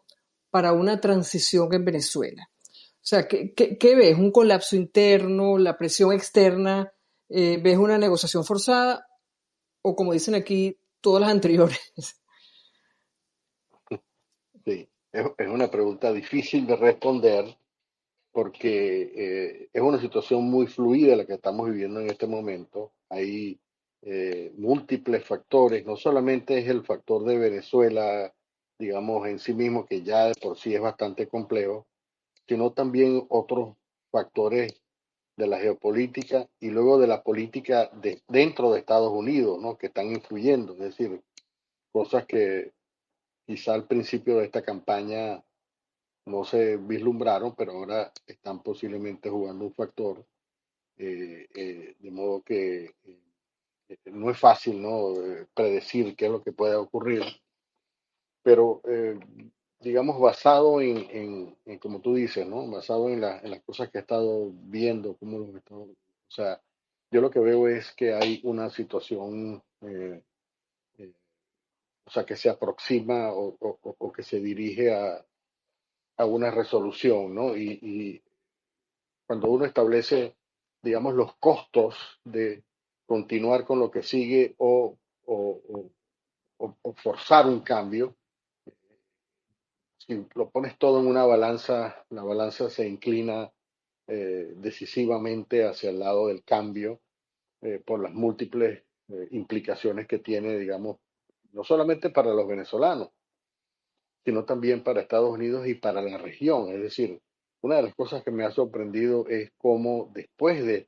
para una transición en Venezuela? O sea, ¿qué ves? ¿Un colapso interno, la presión externa? ¿Ves una negociación forzada? O como dicen aquí, todas las anteriores. Sí, es una pregunta difícil de responder porque es una situación muy fluida la que estamos viviendo en este momento. Hay múltiples factores, no solamente es el factor de Venezuela, digamos, en sí mismo, que ya de por sí es bastante complejo, sino también otros factores de la geopolítica y luego de la política dentro de Estados Unidos, ¿no? Que están influyendo, es decir, cosas que quizá al principio de esta campaña no se vislumbraron, pero ahora están posiblemente jugando un factor, de modo que no es fácil, ¿no? Predecir qué es lo que pueda ocurrir, pero digamos basado como tú dices, ¿no? Basado en las cosas que he estado viendo, cómo los he estado, o sea, yo lo que veo es que hay una situación, eh, o sea, que se aproxima o que se dirige a una resolución, ¿no? Y cuando uno establece, digamos, los costos de continuar con lo que sigue o, o forzar un cambio, si lo pones todo en una balanza, la balanza se inclina decisivamente hacia el lado del cambio por las múltiples implicaciones que tiene, digamos, no solamente para los venezolanos, sino también para Estados Unidos y para la región. Es decir, una de las cosas que me ha sorprendido es cómo después de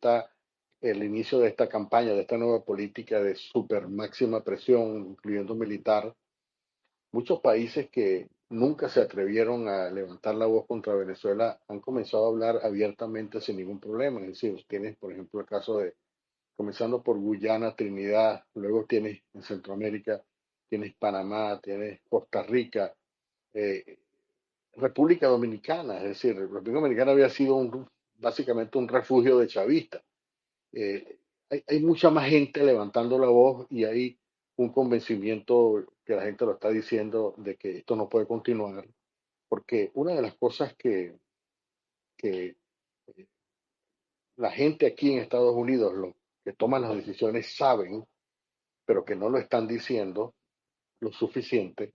el inicio de esta campaña, de esta nueva política de super máxima presión, incluyendo militar, muchos países que nunca se atrevieron a levantar la voz contra Venezuela han comenzado a hablar abiertamente sin ningún problema. Es decir, tienes, por ejemplo, el caso de, comenzando por Guyana, Trinidad, luego tienes en Centroamérica, tienes Panamá, tienes Costa Rica, eh, República Dominicana, es decir, República Dominicana había sido básicamente un refugio de chavistas. Hay mucha más gente levantando la voz y hay un convencimiento que la gente lo está diciendo de que esto no puede continuar, porque una de las cosas que la gente aquí en Estados Unidos, los que toman las decisiones, saben, pero que no lo están diciendo lo suficiente,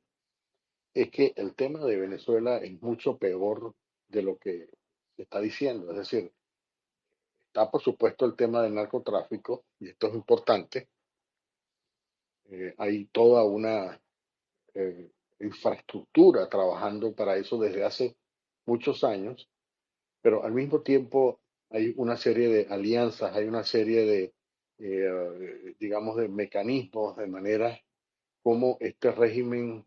es que el tema de Venezuela es mucho peor de lo que se está diciendo. Es decir, está por supuesto el tema del narcotráfico, y esto es importante. Hay toda una eh, infraestructura trabajando para eso desde hace muchos años, pero al mismo tiempo hay una serie de alianzas, hay una serie digamos, de mecanismos, de maneras como este régimen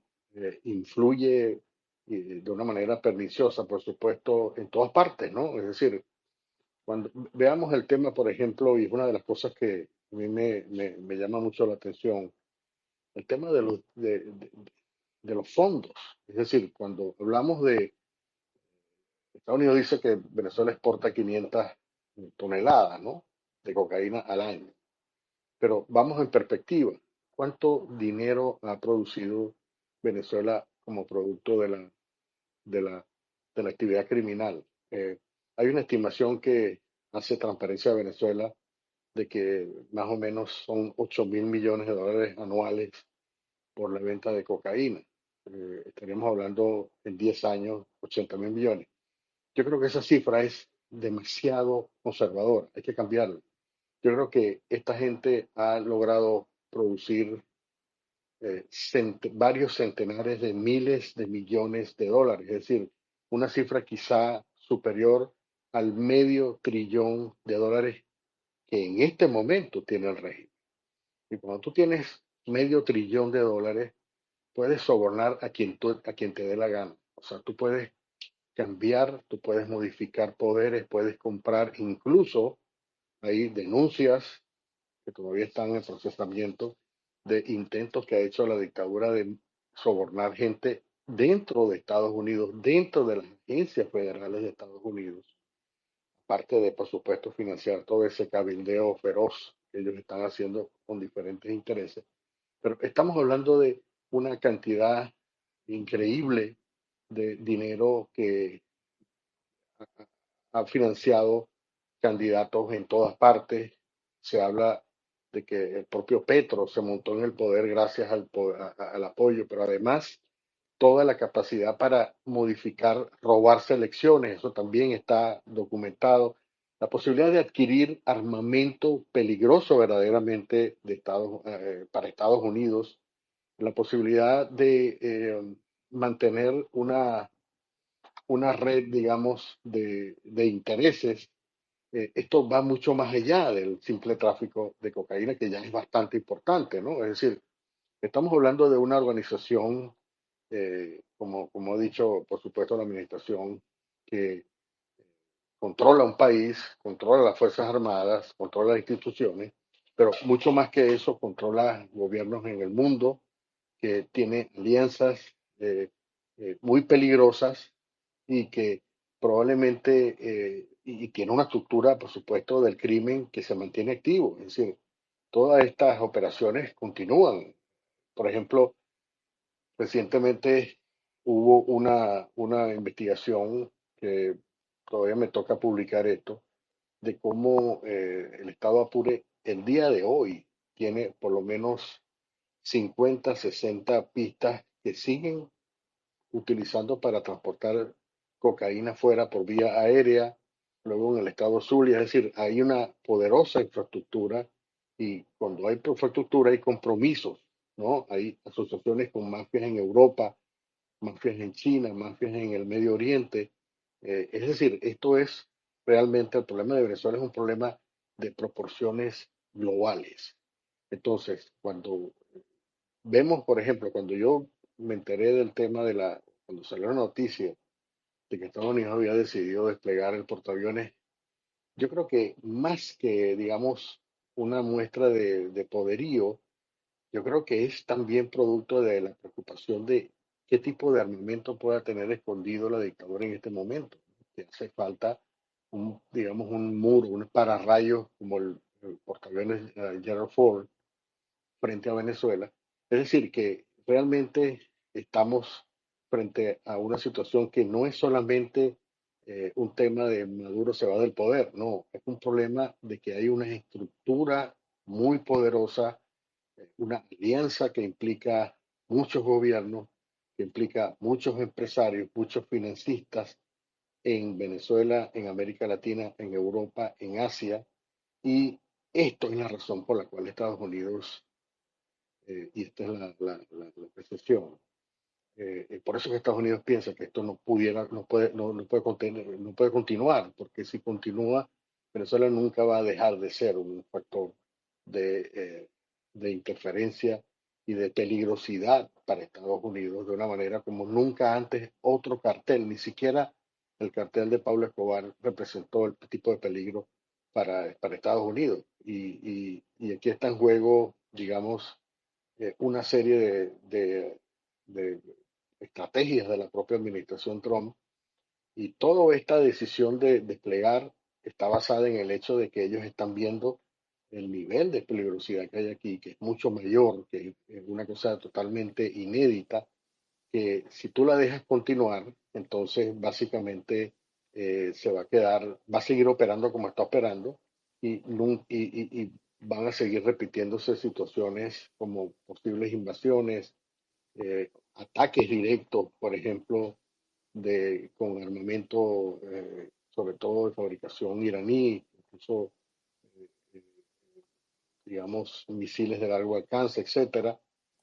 influye de una manera perniciosa, por supuesto, en todas partes, ¿no? Es decir, cuando veamos el tema, por ejemplo, y es una de las cosas que a mí me llama mucho la atención, el tema de los fondos. Es decir, cuando hablamos de, Estados Unidos dice que Venezuela exporta 500 toneladas, ¿no? De cocaína al año. Pero vamos en perspectiva. ¿Cuánto dinero ha producido Venezuela como producto de la, de la actividad criminal? Hay una estimación que hace Transparencia de Venezuela de que más o menos son 8.000 millones de dólares anuales por la venta de cocaína. Estaríamos hablando en 10 años, 80.000 millones. Yo creo que esa cifra es demasiado conservadora, hay que cambiarla. Yo creo que esta gente ha logrado producir varios centenares de miles de millones de dólares, es decir, una cifra quizá superior al medio trillón de dólares que en este momento tiene el régimen. Y cuando tú tienes medio trillón de dólares, puedes sobornar a quien te dé la gana. O sea, tú puedes cambiar, tú puedes modificar poderes, puedes comprar, incluso hay denuncias que todavía están en procesamiento de intentos que ha hecho la dictadura de sobornar gente dentro de Estados Unidos, dentro de las agencias federales de Estados Unidos, aparte de, por supuesto, financiar todo ese cabildeo feroz que ellos están haciendo con diferentes intereses. Pero estamos hablando de una cantidad increíble de dinero que ha financiado candidatos en todas partes. Se habla de que el propio Petro se montó en el poder gracias al apoyo, pero además toda la capacidad para modificar, robarse elecciones, eso también está documentado. La posibilidad de adquirir armamento peligroso verdaderamente para Estados Unidos, la posibilidad de mantener una red, digamos, de intereses. Esto va mucho más allá del simple tráfico de cocaína, que ya es bastante importante, ¿no? Es decir, estamos hablando de una organización, como ha dicho, por supuesto, la administración, que controla un país, controla las Fuerzas Armadas, controla las instituciones, pero mucho más que eso, controla gobiernos en el mundo, que tiene alianzas muy peligrosas y que probablemente y tiene una estructura, por supuesto, del crimen que se mantiene activo. Es decir, todas estas operaciones continúan. Por ejemplo, recientemente hubo una investigación que todavía me toca publicar esto, de cómo el Estado Apure el día de hoy tiene por lo menos 50, 60 pistas que siguen utilizando para transportar cocaína fuera por vía aérea, luego en el estado Zulia. Es decir, hay una poderosa infraestructura y cuando hay infraestructura hay compromisos, ¿no? Hay asociaciones con mafias en Europa, mafias en China, mafias en el Medio Oriente. Es decir, esto es realmente el problema de Venezuela, es un problema de proporciones globales. Entonces, cuando vemos, por ejemplo, cuando yo me enteré del tema cuando salió la noticia de que Estados Unidos había decidido desplegar el portaaviones, yo creo que más que, digamos, una muestra de poderío, yo creo que es también producto de la preocupación de qué tipo de armamento pueda tener escondido la dictadura en este momento. Que hace falta digamos, un muro, un pararrayos como el portaaviones Gerald Ford frente a Venezuela. Es decir, que realmente estamos frente a una situación que no es solamente un tema de Maduro se va del poder, no, es un problema de que hay una estructura muy poderosa, una alianza que implica muchos gobiernos, que implica muchos empresarios, muchos financistas en Venezuela, en América Latina, en Europa, en Asia, y esto es la razón por la cual Estados Unidos y esta es la percepción. Por eso que Estados Unidos piensa que esto no puede continuar, porque si continúa, Venezuela nunca va a dejar de ser un factor de interferencia y de peligrosidad para Estados Unidos de una manera como nunca antes otro cartel, ni siquiera el cartel de Pablo Escobar representó el tipo de peligro para Estados Unidos. Y aquí está en juego, digamos, una serie de estrategias de la propia administración Trump, y toda esta decisión de desplegar está basada en el hecho de que ellos están viendo el nivel de peligrosidad que hay aquí, que es mucho mayor, que es una cosa totalmente inédita, que si tú la dejas continuar, entonces básicamente se va a quedar, va a seguir operando como está operando, y van a seguir repitiéndose situaciones como posibles invasiones, ataques directos, por ejemplo, con armamento, sobre todo de fabricación iraní, incluso, eh, digamos, misiles de largo alcance, etcétera.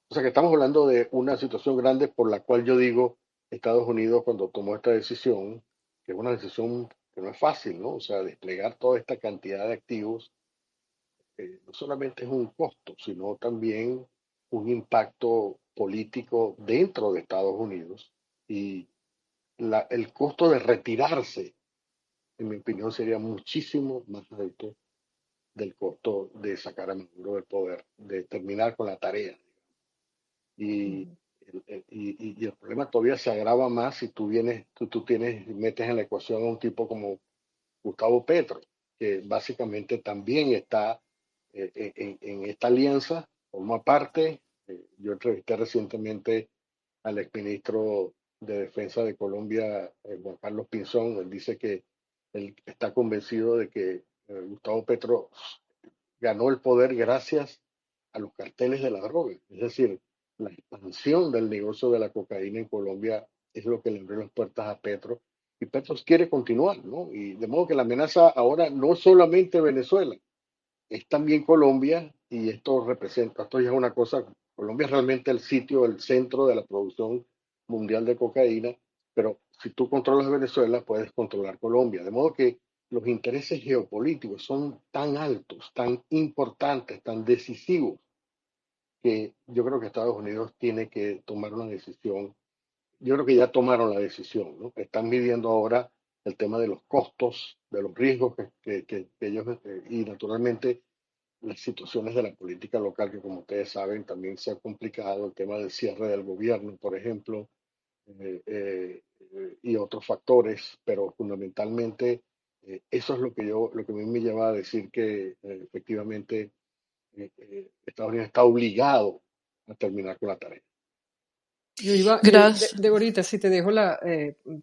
O sea que estamos hablando de una situación grande por la cual yo digo, Estados Unidos cuando tomó esta decisión, que es una decisión que no es fácil, ¿no? O sea, desplegar toda esta cantidad de activos, no solamente es un costo, sino también un impacto político dentro de Estados Unidos, y el costo de retirarse, en mi opinión, sería muchísimo más alto del costo de sacar a Maduro del poder, de terminar con la tarea. Y y el problema todavía se agrava más si metes en la ecuación a un tipo como Gustavo Petro, que básicamente también está en esta alianza, forma parte. Yo entrevisté recientemente al exministro de Defensa de Colombia, Juan Carlos Pinzón. Él dice que él está convencido de que Gustavo Petro ganó el poder gracias a los carteles de la droga. Es decir, la expansión del negocio de la cocaína en Colombia es lo que le abrió las puertas a Petro. Y Petro quiere continuar, ¿no? Y de modo que la amenaza ahora no es solamente Venezuela, es también Colombia, y esto ya es una cosa. Colombia es realmente el sitio, el centro de la producción mundial de cocaína, pero si tú controlas Venezuela, puedes controlar Colombia. De modo que los intereses geopolíticos son tan altos, tan importantes, tan decisivos, que yo creo que Estados Unidos tiene que tomar una decisión. Yo creo que ya tomaron la decisión, ¿no? Están midiendo ahora el tema de los costos, de los riesgos que ellos, y naturalmente las situaciones de la política local, que como ustedes saben también se ha complicado, el tema del cierre del gobierno, por ejemplo, y otros factores, pero fundamentalmente eso es lo que a mí me lleva a decir que efectivamente Estados Unidos está obligado a terminar con la tarea. Gracias. Deborita, si te dejo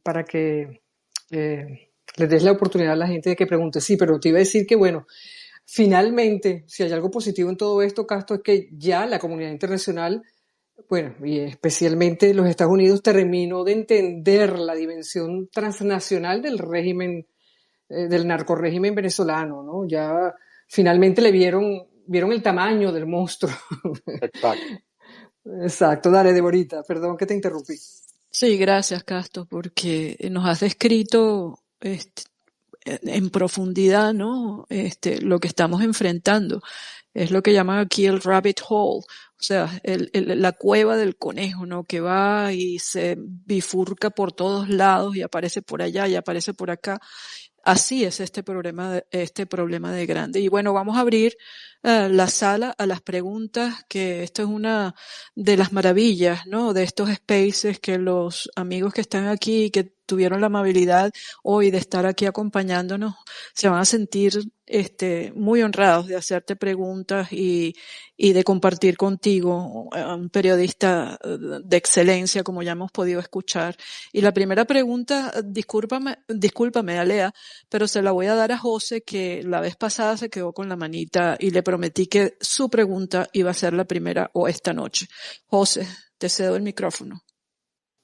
para que le des la oportunidad a la gente de que pregunte. Sí, pero te iba a decir que, bueno, finalmente, si hay algo positivo en todo esto, Castro, es que ya la comunidad internacional, bueno, y especialmente los Estados Unidos, terminó de entender la dimensión transnacional del régimen, del narcorrégimen venezolano, ¿no? Ya finalmente vieron el tamaño del monstruo. Exacto. Exacto, dale, Deborita, perdón que te interrumpí. Sí, gracias, Castro, porque nos has descrito en profundidad, ¿no? Lo que estamos enfrentando. Es lo que llaman aquí el rabbit hole, o sea, la cueva del conejo, ¿no? Que va y se bifurca por todos lados y aparece por allá y aparece por acá. Así es este problema de grande. Y bueno, vamos a abrir la sala a las preguntas, que esto es una de las maravillas, ¿no? De estos spaces, que los amigos que están aquí, que tuvieron la amabilidad hoy de estar aquí acompañándonos, se van a sentir muy honrados de hacerte preguntas y de compartir contigo, un periodista de excelencia, como ya hemos podido escuchar. Y la primera pregunta, discúlpame, Alea, pero se la voy a dar a José, que la vez pasada se quedó con la manita y le prometí que su pregunta iba a ser la primera o esta noche. José, te cedo el micrófono.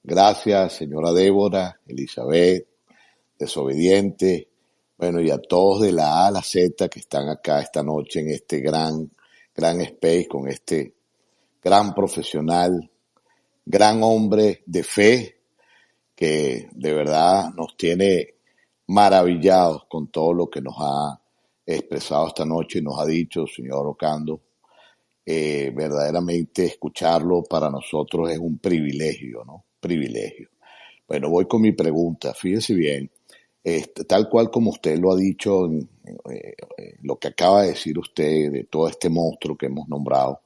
Gracias, señora Débora, Elizabeth, Desobediente, bueno, y a todos de la A a la Z que están acá esta noche en este gran space con este gran profesional, gran hombre de fe que de verdad nos tiene maravillados con todo lo que nos ha expresado esta noche y nos ha dicho, señor Ocando, verdaderamente escucharlo para nosotros es un privilegio, ¿no? Privilegio. Bueno, voy con mi pregunta. Fíjese bien, tal cual como usted lo ha dicho, lo que acaba de decir usted de todo este monstruo que hemos nombrado,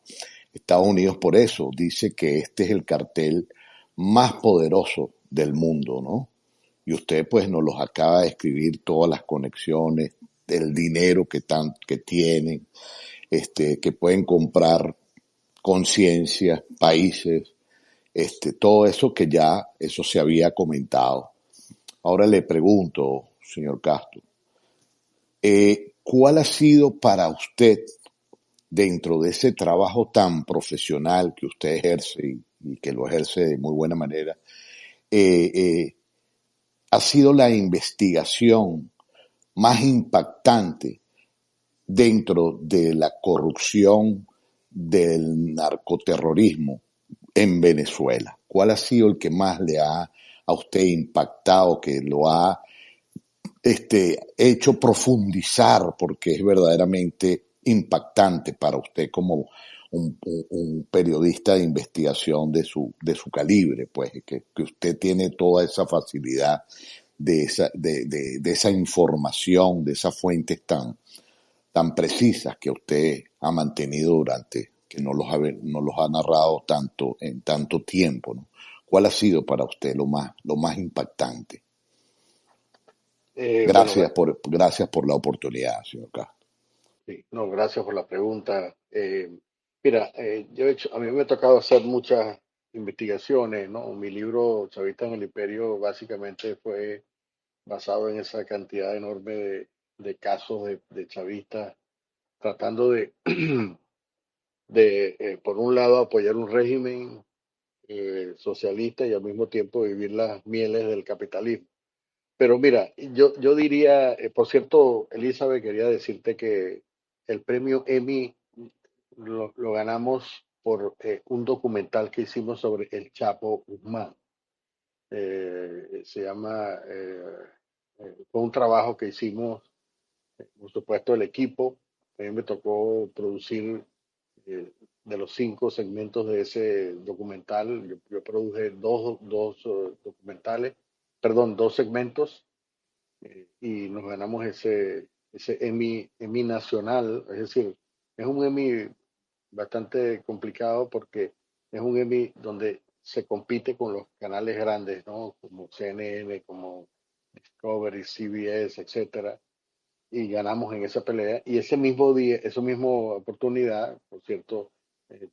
Estados Unidos por eso dice que este es el cartel más poderoso del mundo, ¿no? Y usted pues nos los acaba de escribir todas las conexiones, el dinero que tienen, que pueden comprar conciencia, países, todo eso que ya eso se había comentado. Ahora le pregunto, señor Castro, ¿cuál ha sido para usted, dentro de ese trabajo tan profesional que usted ejerce y que lo ejerce de muy buena manera, eh, eh, ha sido la investigación más impactante dentro de la corrupción del narcoterrorismo en Venezuela? ¿Cuál ha sido el que más le ha a usted impactado, que lo ha hecho profundizar, porque es verdaderamente impactante para usted como un periodista de investigación de su calibre, pues que usted tiene toda esa facilidad de esa información, de esas fuentes tan precisas que usted ha mantenido durante, que nos los ha narrado tanto en tanto tiempo, ¿no? ¿Cuál ha sido para usted lo más impactante? Bueno, Gracias por la oportunidad, señor Castro. sí, no, gracias por la pregunta. Mira, a mí me ha tocado hacer muchas investigaciones, ¿no? Mi libro Chavista en el Imperio básicamente fue basado en esa cantidad enorme de casos de chavistas tratando por un lado, apoyar un régimen socialista y al mismo tiempo vivir las mieles del capitalismo. Pero mira, yo diría, por cierto, Elizabeth, quería decirte que el premio Emmy lo ganamos por un documental que hicimos sobre el Chapo Guzmán. Se llama, fue un trabajo que hicimos, por supuesto, el equipo. A mí me tocó producir de los 5 segmentos de ese documental. Yo produje dos documentales, perdón, 2 segmentos y nos ganamos ese Emmy nacional. Es decir, es un Emmy bastante complicado porque es un Emmy donde se compite con los canales grandes, ¿no? Como CNN, como Discovery, CBS, etcétera, y ganamos en esa pelea. Y ese mismo día, esa misma oportunidad, por cierto,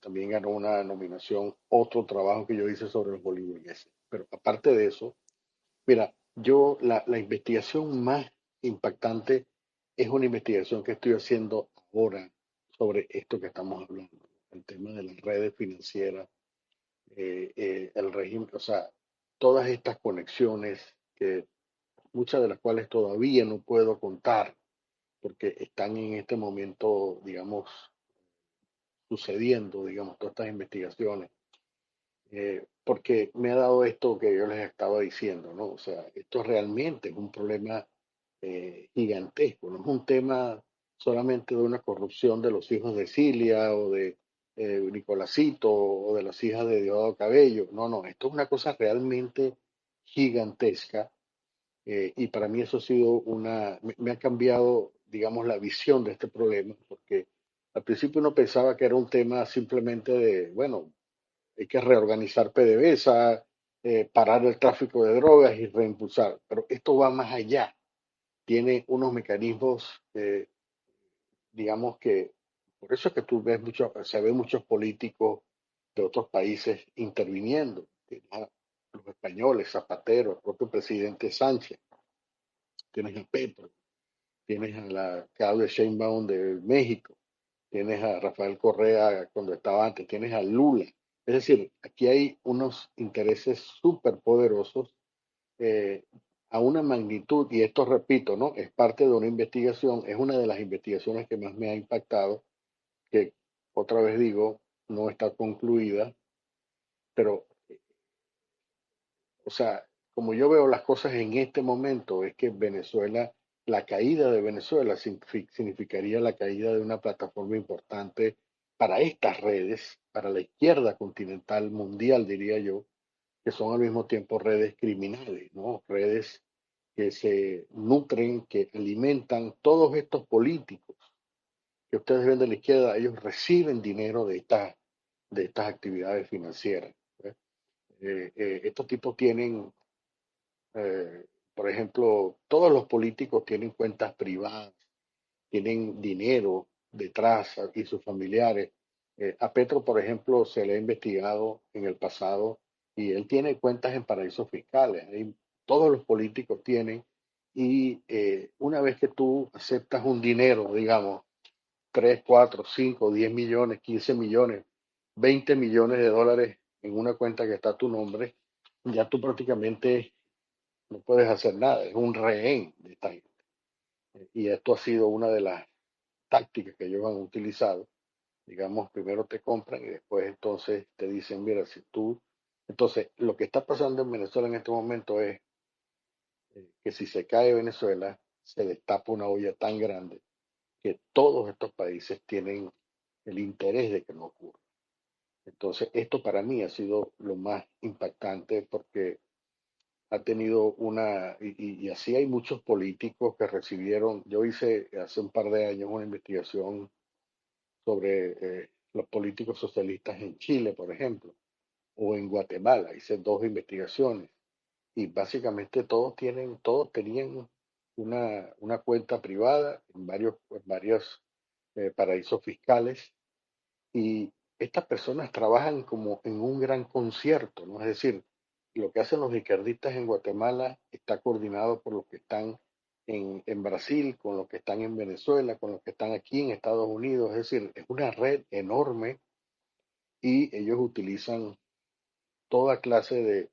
también ganó una nominación otro trabajo que yo hice sobre los bolivianeses. Pero aparte de eso, mira, la investigación más impactante es una investigación que estoy haciendo ahora sobre esto que estamos hablando, el tema de las redes financieras, el régimen, o sea, todas estas conexiones que muchas de las cuales todavía no puedo contar porque están en este momento, digamos, sucediendo, digamos, todas estas investigaciones, porque me ha dado esto que yo les estaba diciendo, ¿no? O sea, esto realmente es un problema gigantesco, no es un tema solamente de una corrupción de los hijos de Cilia o de Nicolásito o de las hijas de Diosdado Cabello, no, no, esto es una cosa realmente gigantesca y para mí eso ha sido me ha cambiado, digamos, la visión de este problema, porque al principio uno pensaba que era un tema simplemente de, bueno, hay que reorganizar PDVSA, parar el tráfico de drogas y reimpulsar, pero esto va más allá, tiene unos mecanismos, digamos que, por eso es que tú ves se ven muchos políticos de otros países interviniendo, los españoles, Zapatero, el propio presidente Sánchez, tienes a Petro, tienes a la Claudia Sheinbaum de México, tienes a Rafael Correa cuando estaba antes, tienes a Lula. Es decir, aquí hay unos intereses súper poderosos eh, a una magnitud, y esto repito, ¿no? Es parte de una investigación, es una de las investigaciones que más me ha impactado, que otra vez digo, no está concluida, pero, o sea, como yo veo las cosas en este momento, es que Venezuela la caída de Venezuela significaría la caída de una plataforma importante para estas redes, para la izquierda continental mundial, diría yo, que son al mismo tiempo redes criminales, ¿no? Redes que se nutren, que alimentan todos estos políticos que ustedes ven de la izquierda, ellos reciben dinero de estas actividades financieras. ¿Eh? Estos tipos tienen, por ejemplo, todos los políticos tienen cuentas privadas, tienen dinero detrás y sus familiares. A Petro, por ejemplo, se le ha investigado en el pasado y él tiene cuentas en paraísos fiscales. Todos los políticos tienen y una vez que tú aceptas un dinero, digamos, 3 4 5 10 millones, 15 millones, 20 millones de dólares en una cuenta que está a tu nombre, ya tú prácticamente no puedes hacer nada, es un rehén de esta gente. Y esto ha sido una de las tácticas que ellos han utilizado. Digamos, primero te compran y después entonces te dicen, mira, si tú... Entonces, lo que está pasando en Venezuela en este momento es que si se cae Venezuela, se destapa una olla tan grande que todos estos países tienen el interés de que no ocurra. Entonces, esto para mí ha sido lo más impactante porque ha tenido y así hay muchos políticos que recibieron, yo hice hace un par de años una investigación sobre los políticos socialistas en Chile, por ejemplo, o en Guatemala, hice dos investigaciones y básicamente todos tenían una cuenta privada en varios paraísos fiscales y estas personas trabajan como en un gran concierto, ¿no? Es decir, lo que hacen los izquierdistas en Guatemala está coordinado por los que están en Brasil, con los que están en Venezuela, con los que están aquí en Estados Unidos. Es decir, es una red enorme y ellos utilizan toda clase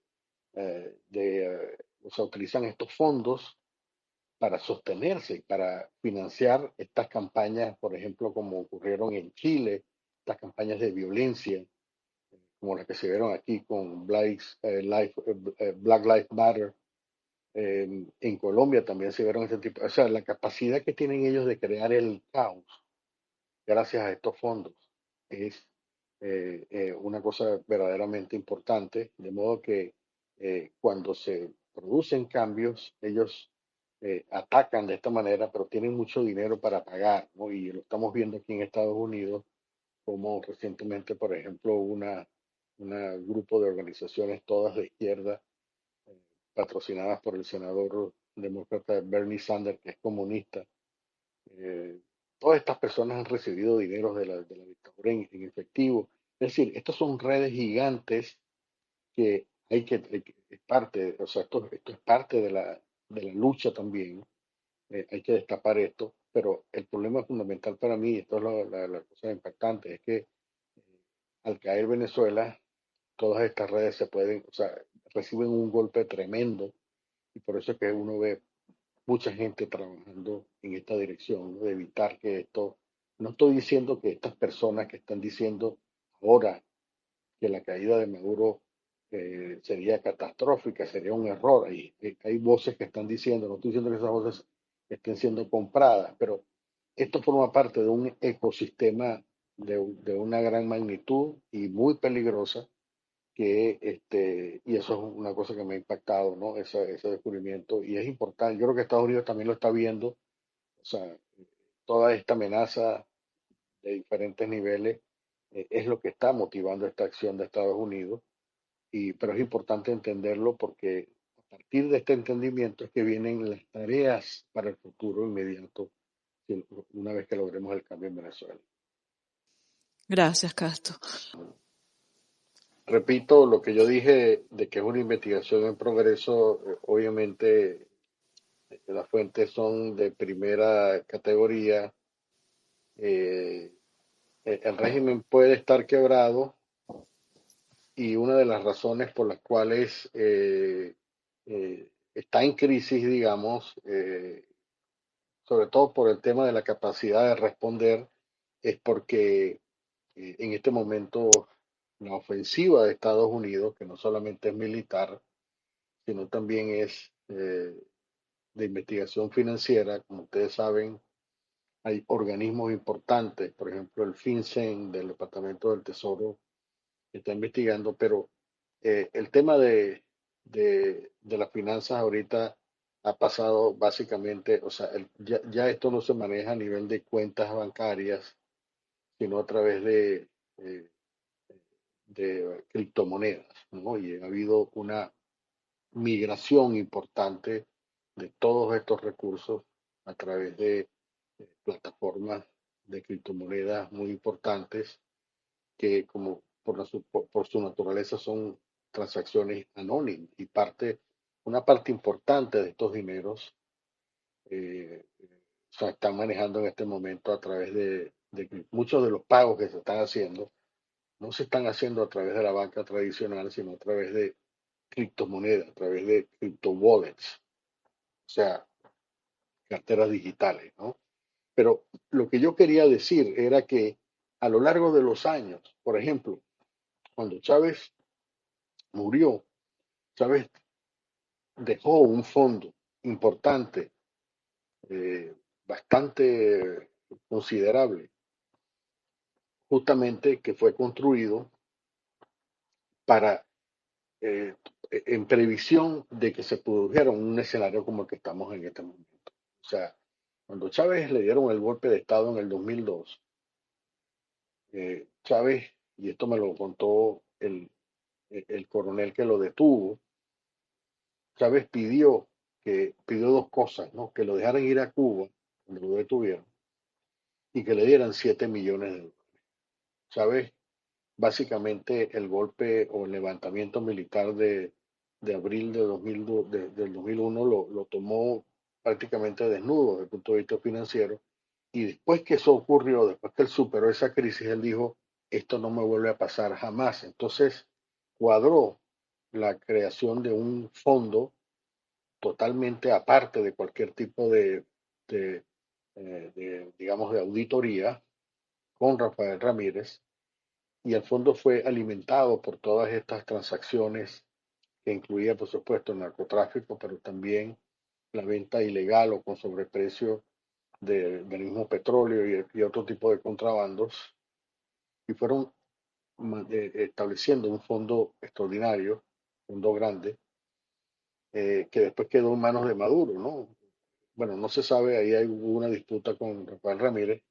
o sea, utilizan estos fondos para sostenerse y para financiar estas campañas, por ejemplo, como ocurrieron en Chile, estas campañas de violencia como las que se vieron aquí con Black Lives Matter. En Colombia también se vieron ese tipo, o sea, la capacidad que tienen ellos de crear el caos gracias a estos fondos es una cosa verdaderamente importante, de modo que cuando se producen cambios, ellos atacan de esta manera, pero tienen mucho dinero para pagar, ¿no? Y lo estamos viendo aquí en Estados Unidos como recientemente, por ejemplo, un grupo de organizaciones todas de izquierda, eh, patrocinadas por el senador demócrata Bernie Sanders, que es comunista. eh, Todas estas personas han recibido dinero de la dictadura en efectivo. Es decir, estas son redes gigantes que es parte, o sea, esto es parte de la lucha también. Hay que destapar esto, pero el problema fundamental para mí, esto es la cosa impactante, es que al caer Venezuela, todas estas redes se pueden, o sea, reciben un golpe tremendo y por eso es que uno ve mucha gente trabajando en esta dirección, ¿no? De evitar que esto, no estoy diciendo que estas personas que están diciendo ahora que la caída de Maduro sería catastrófica, sería un error, hay voces que están diciendo, no estoy diciendo que esas voces estén siendo compradas, pero esto forma parte de un ecosistema de una gran magnitud y muy peligrosa y eso es una cosa que me ha impactado, ¿no? Ese descubrimiento, y es importante, yo creo que Estados Unidos también lo está viendo, o sea, toda esta amenaza de diferentes niveles es lo que está motivando esta acción de Estados Unidos, pero es importante entenderlo porque a partir de este entendimiento es que vienen las tareas para el futuro inmediato, una vez que logremos el cambio en Venezuela. Gracias, Castro. Repito lo que yo dije de que es una investigación en progreso, obviamente las fuentes son de primera categoría. eh, el régimen puede estar quebrado y una de las razones por las cuales está en crisis, digamos, sobre todo por el tema de la capacidad de responder, es porque en este momento la ofensiva de Estados Unidos, que no solamente es militar, sino también es de investigación financiera. Como ustedes saben, hay organismos importantes, por ejemplo, el FinCEN del Departamento del Tesoro que está investigando, pero el tema de las finanzas ahorita ha pasado básicamente, o sea, ya esto no se maneja a nivel de cuentas bancarias, sino a través eh, de criptomonedas, ¿no? Y ha habido una migración importante de todos estos recursos a través de plataformas de criptomonedas muy importantes que como por su naturaleza son transacciones anónimas y una parte importante de estos dineros se están manejando en este momento a través de muchos de los pagos que se están haciendo, no se están haciendo a través de la banca tradicional, sino a través de criptomonedas, a través de crypto wallets, o sea, carteras digitales, ¿no? Pero lo que yo quería decir era que a lo largo de los años, por ejemplo, cuando Chávez murió, Chávez dejó un fondo importante, eh, bastante considerable, justamente que fue construido para, eh, en previsión de que se produjera un escenario como el que estamos en este momento. O sea, cuando Chávez le dieron el golpe de Estado en el 2002, Chávez, y esto me lo contó el coronel que lo detuvo, Chávez pidió dos cosas, ¿no? Que lo dejaran ir a Cuba, donde lo detuvieron, y que le dieran 7 millones de dólares. Chávez, básicamente el golpe o el levantamiento militar de abril del 2001 lo tomó prácticamente desnudo desde el punto de vista financiero. Y después que eso ocurrió, después que él superó esa crisis, él dijo, esto no me vuelve a pasar jamás. Entonces, cuadró la creación de un fondo totalmente aparte de cualquier tipo de, digamos, de auditoría con Rafael Ramírez, y el fondo fue alimentado por todas estas transacciones que incluía, por supuesto, el narcotráfico, pero también la venta ilegal o con sobreprecio del mismo petróleo y otro tipo de contrabandos, y fueron estableciendo un fondo extraordinario, un fondo grande, que después quedó en manos de Maduro, ¿no? Bueno, no se sabe, ahí hay una disputa con Rafael Ramírez,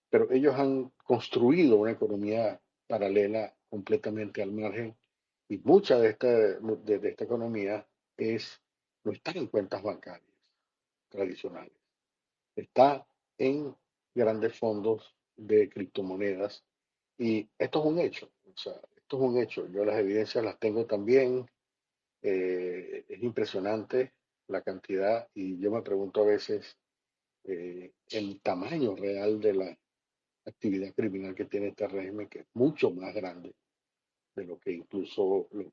pero ellos han construido una economía paralela completamente al margen y mucha de esta economía no está en cuentas bancarias tradicionales, está en grandes fondos de criptomonedas y esto es un hecho, o sea, esto es un hecho, yo las evidencias las tengo también, es impresionante la cantidad y yo me pregunto a veces el tamaño real de la actividad criminal que tiene este régimen, que es mucho más grande de lo que incluso los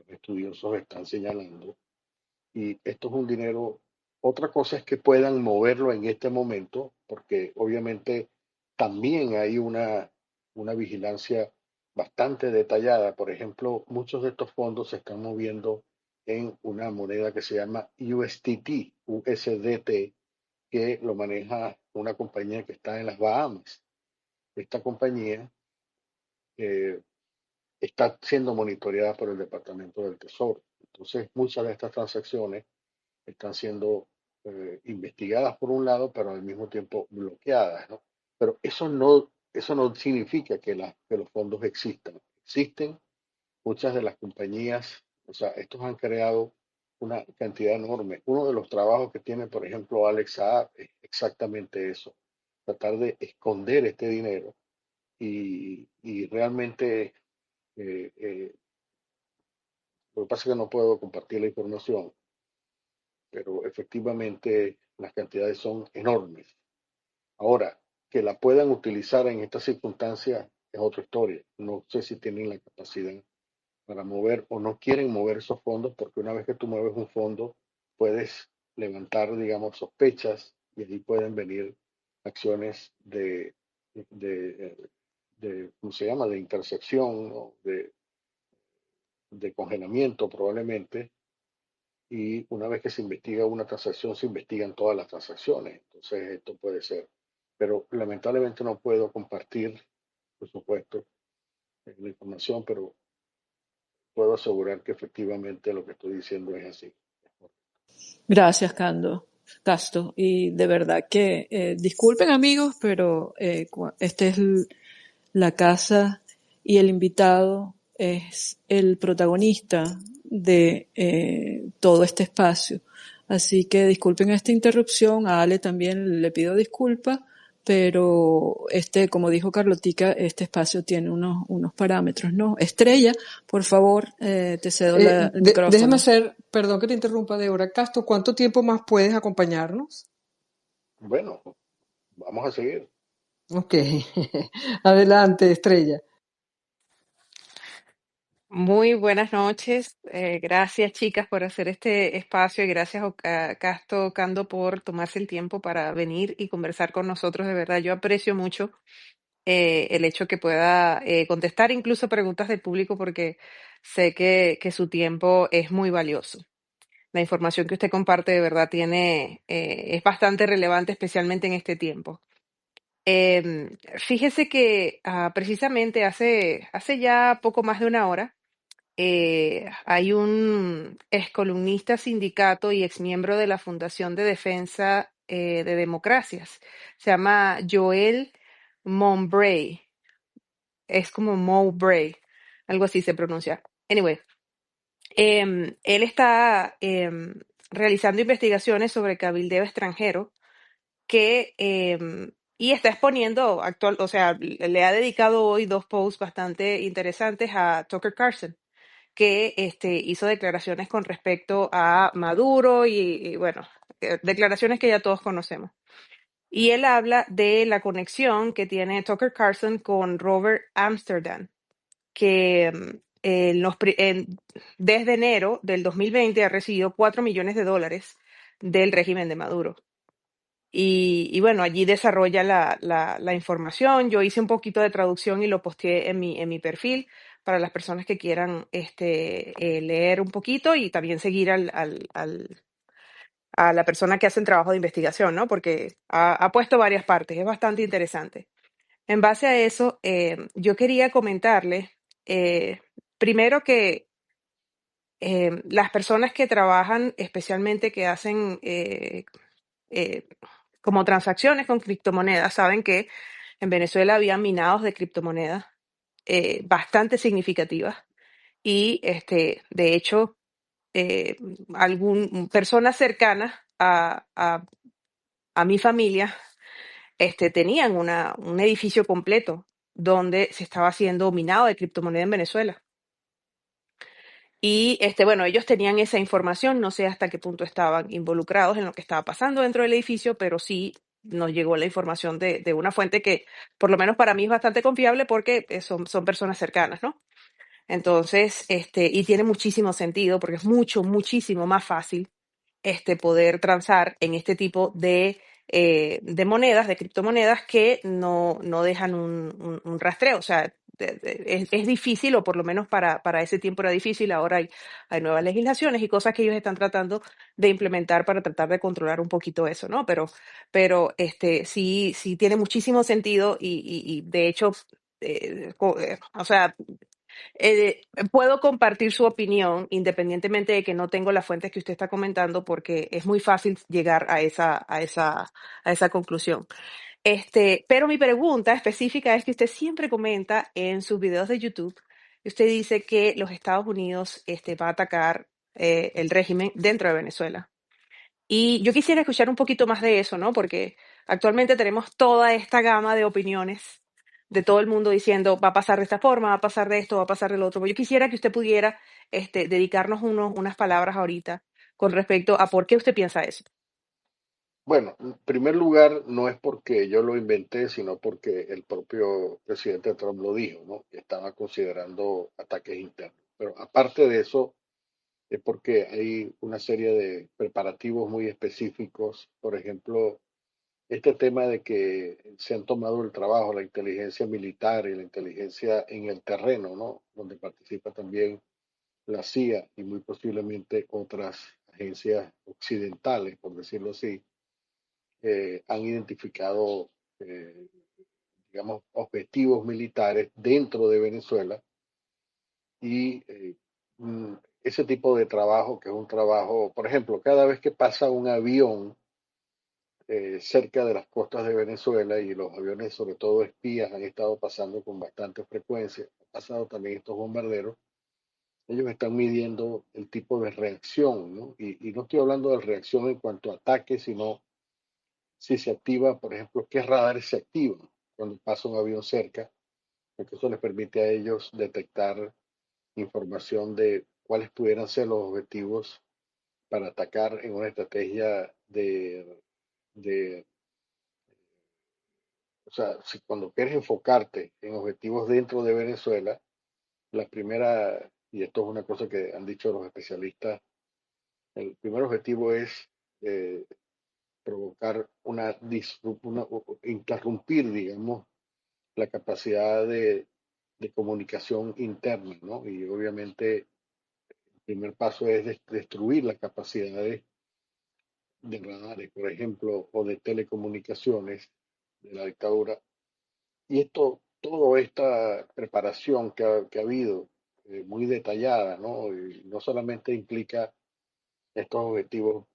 estudiosos están señalando. Y esto es un dinero, otra cosa es que puedan moverlo en este momento, porque obviamente también hay una vigilancia bastante detallada. Por ejemplo, muchos de estos fondos se están moviendo en una moneda que se llama USDT, que lo maneja una compañía que está en las Bahamas. Esta compañía eh, está siendo monitoreada por el Departamento del Tesoro. Entonces, muchas de estas transacciones están siendo investigadas por un lado, pero al mismo tiempo bloqueadas, ¿no? Pero eso no significa que los fondos existan. Existen muchas de las compañías, o sea, estos han creado una cantidad enorme. Uno de los trabajos que tiene, por ejemplo, Alex Saab es exactamente eso, tratar de esconder este dinero y realmente lo que pasa es que no puedo compartir la información, pero efectivamente las cantidades son enormes. Ahora, que la puedan utilizar en estas circunstancias es otra historia. No sé si tienen la capacidad para mover o no quieren mover esos fondos, porque una vez que tú mueves un fondo, puedes levantar, digamos, sospechas y ahí pueden venir acciones de, ¿cómo se llama?, de intercepción, ¿no? De congelamiento probablemente, y una vez que se investiga una transacción, se investigan todas las transacciones. Entonces, esto puede ser. Pero lamentablemente no puedo compartir, por supuesto, la información, pero puedo asegurar que efectivamente lo que estoy diciendo es así. Gracias, Casto. Y de verdad que, disculpen amigos, pero este es la casa y el invitado es el protagonista de todo este espacio. Así que disculpen esta interrupción, a Ale también le pido disculpas, pero como dijo Carlotica, este espacio tiene unos parámetros, ¿no? Estrella, por favor, te cedo el Déjame micrófono. hacer, perdón que te interrumpa, Débora. Castro, ¿cuánto tiempo más puedes acompañarnos? Bueno, vamos a seguir. Ok, adelante, Estrella. Muy buenas noches. Gracias, chicas, por hacer este espacio y gracias a Casto Cando por tomarse el tiempo para venir y conversar con nosotros. De verdad, yo aprecio mucho el hecho que pueda contestar incluso preguntas del público porque sé que su tiempo es muy valioso. La información que usted comparte de verdad es bastante relevante, especialmente en este tiempo. Fíjese que precisamente hace ya poco más de una hora, hay un excolumnista sindicato y exmiembro de la Fundación de Defensa de Democracias. Se llama Joel Mowbray. Es como Mowbray, algo así se pronuncia. Anyway, él está realizando investigaciones sobre cabildeo extranjero y está exponiendo o sea, le ha dedicado hoy dos posts bastante interesantes a Tucker Carlson, que hizo declaraciones con respecto a Maduro y, bueno, declaraciones que ya todos conocemos. Y él habla de la conexión que tiene Tucker Carlson con Robert Amsterdam, que desde enero del 2020 ha recibido $4 millones del régimen de Maduro. Y bueno, allí desarrolla la información. Yo hice un poquito de traducción y lo posteé en mi perfil para las personas que quieran leer un poquito y también seguir a la persona que hace el trabajo de investigación, ¿no? Porque ha puesto varias partes, es bastante interesante. En base a eso, yo quería comentarle, primero que las personas que trabajan, especialmente que hacen eh, como transacciones con criptomonedas, saben que en Venezuela había minados de criptomonedas bastante significativas y de hecho personas cercanas a mi familia tenían un edificio completo donde se estaba haciendo minado de criptomoneda en Venezuela. Y bueno, ellos tenían esa información, no sé hasta qué punto estaban involucrados en lo que estaba pasando dentro del edificio, pero sí nos llegó la información de una fuente que, por lo menos para mí, es bastante confiable porque son personas cercanas, ¿no? Entonces, y tiene muchísimo sentido porque es muchísimo más fácil poder transar en este tipo de monedas, de criptomonedas que no dejan un rastreo. O sea, es difícil, o por lo menos para ese tiempo era difícil. Ahora hay nuevas legislaciones y cosas que ellos están tratando de implementar para tratar de controlar un poquito eso, ¿no? Pero sí tiene muchísimo sentido y de hecho, o sea, puedo compartir su opinión independientemente de que no tengo las fuentes que usted está comentando porque es muy fácil llegar a esa conclusión. Pero mi pregunta específica es que usted siempre comenta en sus videos de YouTube, usted dice que los Estados Unidos va a atacar el régimen dentro de Venezuela. Y yo quisiera escuchar un poquito más de eso, ¿no? Porque actualmente tenemos toda esta gama de opiniones de todo el mundo diciendo va a pasar de esta forma, va a pasar de esto, va a pasar del otro. Yo quisiera que usted pudiera dedicarnos unas palabras ahorita con respecto a por qué usted piensa eso. Bueno, en primer lugar, no es porque yo lo inventé, sino porque el propio presidente Trump lo dijo, ¿no? Que estaba considerando ataques internos. Pero aparte de eso, es porque hay una serie de preparativos muy específicos. Por ejemplo, este tema de que se han tomado el trabajo, la inteligencia militar y la inteligencia en el terreno, ¿no? Donde participa también la CIA y muy posiblemente otras agencias occidentales, por decirlo así, han identificado, eh, digamos, objetivos militares dentro de Venezuela y ese tipo de trabajo, que es un trabajo, por ejemplo, cada vez que pasa un avión cerca de las costas de Venezuela, y los aviones, sobre todo espías, han estado pasando con bastante frecuencia, han pasado también estos bombarderos, ellos están midiendo el tipo de reacción, ¿no? Y no estoy hablando de reacción en cuanto a ataque, sino si se activa, por ejemplo, qué radares se activan cuando pasa un avión cerca, porque eso les permite a ellos detectar información de cuáles pudieran ser los objetivos para atacar en una estrategia de o sea, si cuando quieres enfocarte en objetivos dentro de Venezuela, la primera, y esto es una cosa que han dicho los especialistas, el primer objetivo es eh, provocar interrumpir, digamos, la capacidad de comunicación interna, ¿no? Y obviamente el primer paso es destruir las capacidades de radares, por ejemplo, o de telecomunicaciones de la dictadura. Y toda esta preparación que ha habido, muy detallada, ¿no? Y no solamente implica estos objetivos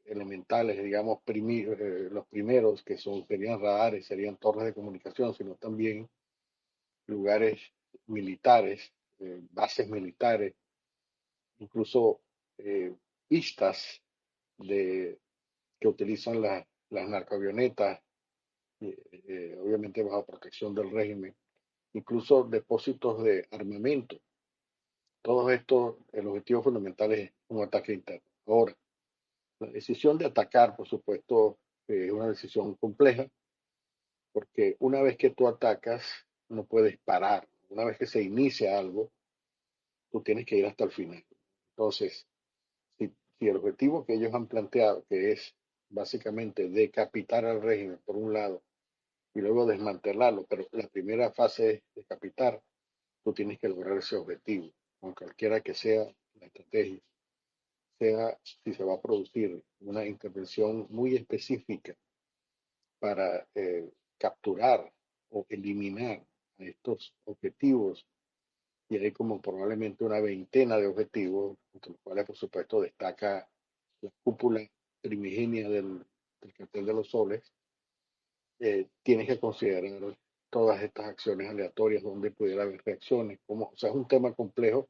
elementales, digamos, los primeros, que serían radares, serían torres de comunicación, sino también lugares militares, bases militares, incluso pistas de, que utilizan las narcoavionetas, obviamente bajo protección del régimen, incluso depósitos de armamento. Todo esto, el objetivo fundamental es un ataque interno. Ahora, la decisión de atacar, por supuesto, es una decisión compleja, porque una vez que tú atacas, no puedes parar. Una vez que se inicia algo, tú tienes que ir hasta el final. Entonces, si el objetivo que ellos han planteado, que es básicamente decapitar al régimen, por un lado, y luego desmantelarlo, pero la primera fase es decapitar, tú tienes que lograr ese objetivo, con cualquiera que sea la estrategia, sea si se va a producir una intervención muy específica para capturar o eliminar a estos objetivos, y hay como probablemente una veintena de objetivos, entre los cuales por supuesto destaca la cúpula primigenia del cartel de los soles. Tienes que considerar todas estas acciones aleatorias donde pudiera haber reacciones, o sea, es un tema complejo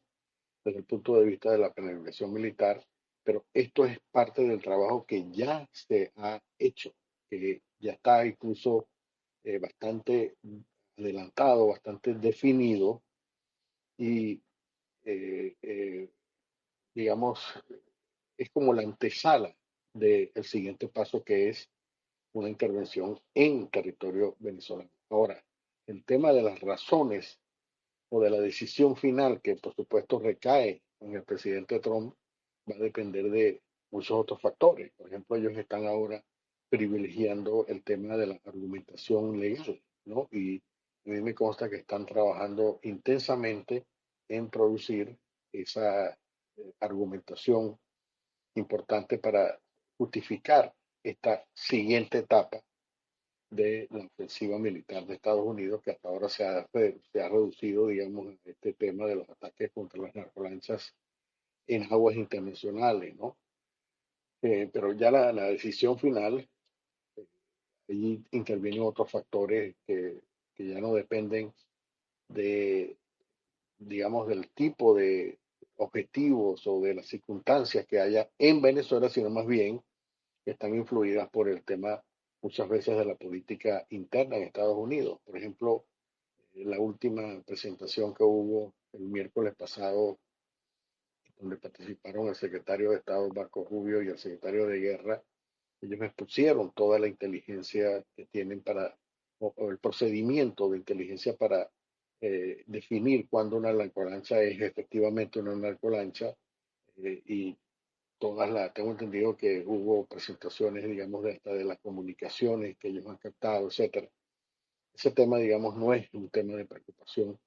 desde el punto de vista de la planificación militar, pero esto es parte del trabajo que ya se ha hecho, que ya está incluso bastante adelantado, bastante definido y, eh, eh, digamos, es como la antesala del siguiente paso, que es una intervención en territorio venezolano. Ahora, el tema de las razones o de la decisión final, que por supuesto recae en el presidente Trump, va a depender de muchos otros factores. Por ejemplo, ellos están ahora privilegiando el tema de la argumentación legal, ¿no? Y a mí me consta que están trabajando intensamente en producir esa argumentación importante para justificar esta siguiente etapa de la ofensiva militar de Estados Unidos, que hasta ahora se ha reducido, digamos, a este tema de los ataques contra las narcolanchas en aguas internacionales, ¿no? Pero ya la decisión final, allí intervienen otros factores que ya no dependen de, digamos, del tipo de objetivos o de las circunstancias que haya en Venezuela, sino más bien que están influidas por el tema muchas veces de la política interna en Estados Unidos. Por ejemplo, la última presentación que hubo el miércoles pasado, donde participaron el secretario de Estado Marco Rubio y el secretario de Guerra, ellos expusieron toda la inteligencia que tienen o el procedimiento de inteligencia para definir cuándo una narcolancha es efectivamente una narcolancha, y tengo entendido que hubo presentaciones, digamos, hasta de las comunicaciones que ellos han captado, etcétera. Ese tema, digamos, no es un tema de preocupación.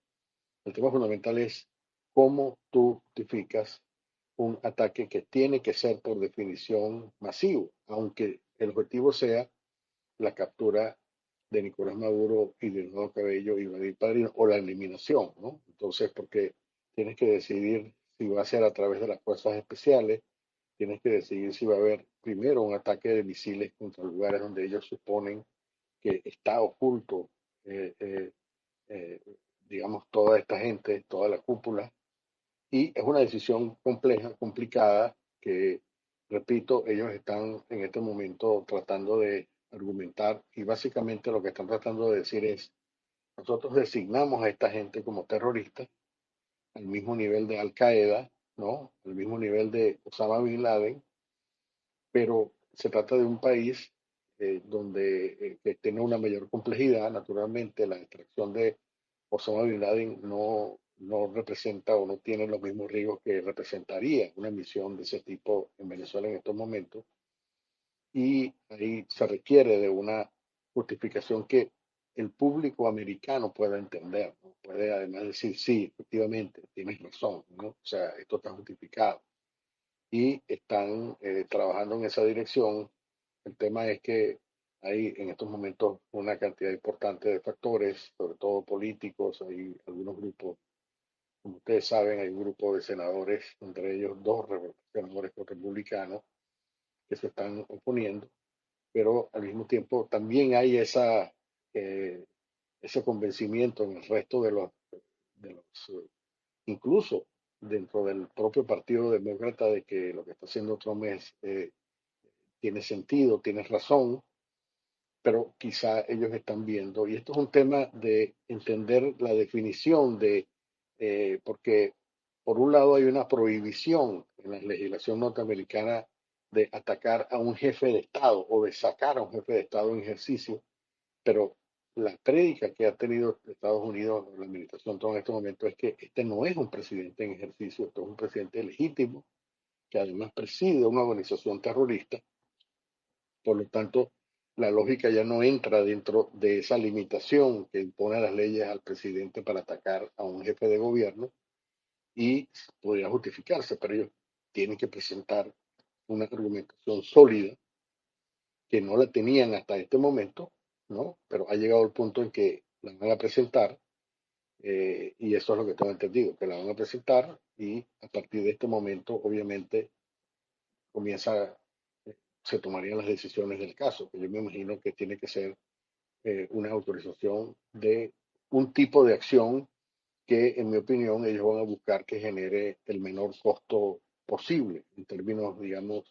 El tema fundamental es cómo tú justificas un ataque que tiene que ser por definición masivo, aunque el objetivo sea la captura de Nicolás Maduro y de Nuevo Cabello y Vladimir Padrino, o la eliminación, ¿no? Entonces, porque tienes que decidir si va a ser a través de las fuerzas especiales, tienes que decidir si va a haber primero un ataque de misiles contra lugares donde ellos suponen que está oculto, eh, eh, eh, digamos, toda esta gente, toda la cúpula, y es una decisión compleja, complicada, que, repito, ellos están en este momento tratando de argumentar y básicamente lo que están tratando de decir es, nosotros designamos a esta gente como terroristas al mismo nivel de Al Qaeda, ¿no? Al mismo nivel de Osama Bin Laden, pero se trata de un país donde que tiene una mayor complejidad. Naturalmente, la extracción de Osama Bin Laden no representa o no tiene los mismos riesgos que representaría una misión de ese tipo en Venezuela en estos momentos. Y ahí se requiere de una justificación que el público americano pueda entender, ¿no? Puede además decir, sí, efectivamente, tienes razón, ¿no? O sea, esto está justificado y están trabajando en esa dirección. El tema es que hay en estos momentos una cantidad importante de factores, sobre todo políticos, hay algunos grupos, como ustedes saben, hay un grupo de senadores, entre ellos dos senadores republicanos, que se están oponiendo, pero al mismo tiempo también hay eh, ese convencimiento en el resto de los incluso dentro del propio Partido Demócrata, de que lo que está haciendo Trump tiene sentido, tiene razón, pero quizá ellos están viendo, y esto es un tema de entender la definición porque por un lado hay una prohibición en la legislación norteamericana de atacar a un jefe de Estado o de sacar a un jefe de Estado en ejercicio, pero la prédica que ha tenido Estados Unidos, la administración Trump en este momento, es que este no es un presidente en ejercicio, esto es un presidente legítimo, que además preside una organización terrorista. Por lo tanto, la lógica ya no entra dentro de esa limitación que impone las leyes al presidente para atacar a un jefe de gobierno, y podría justificarse, pero ellos tienen que presentar una argumentación sólida que no la tenían hasta este momento, ¿no? Pero ha llegado el punto en que la van a presentar, y eso es lo que tengo entendido, que la van a presentar, y a partir de este momento, obviamente, comienza, se tomarían las decisiones del caso, que yo me imagino que tiene que ser una autorización de un tipo de acción que, en mi opinión, ellos van a buscar que genere el menor costo posible en términos, digamos,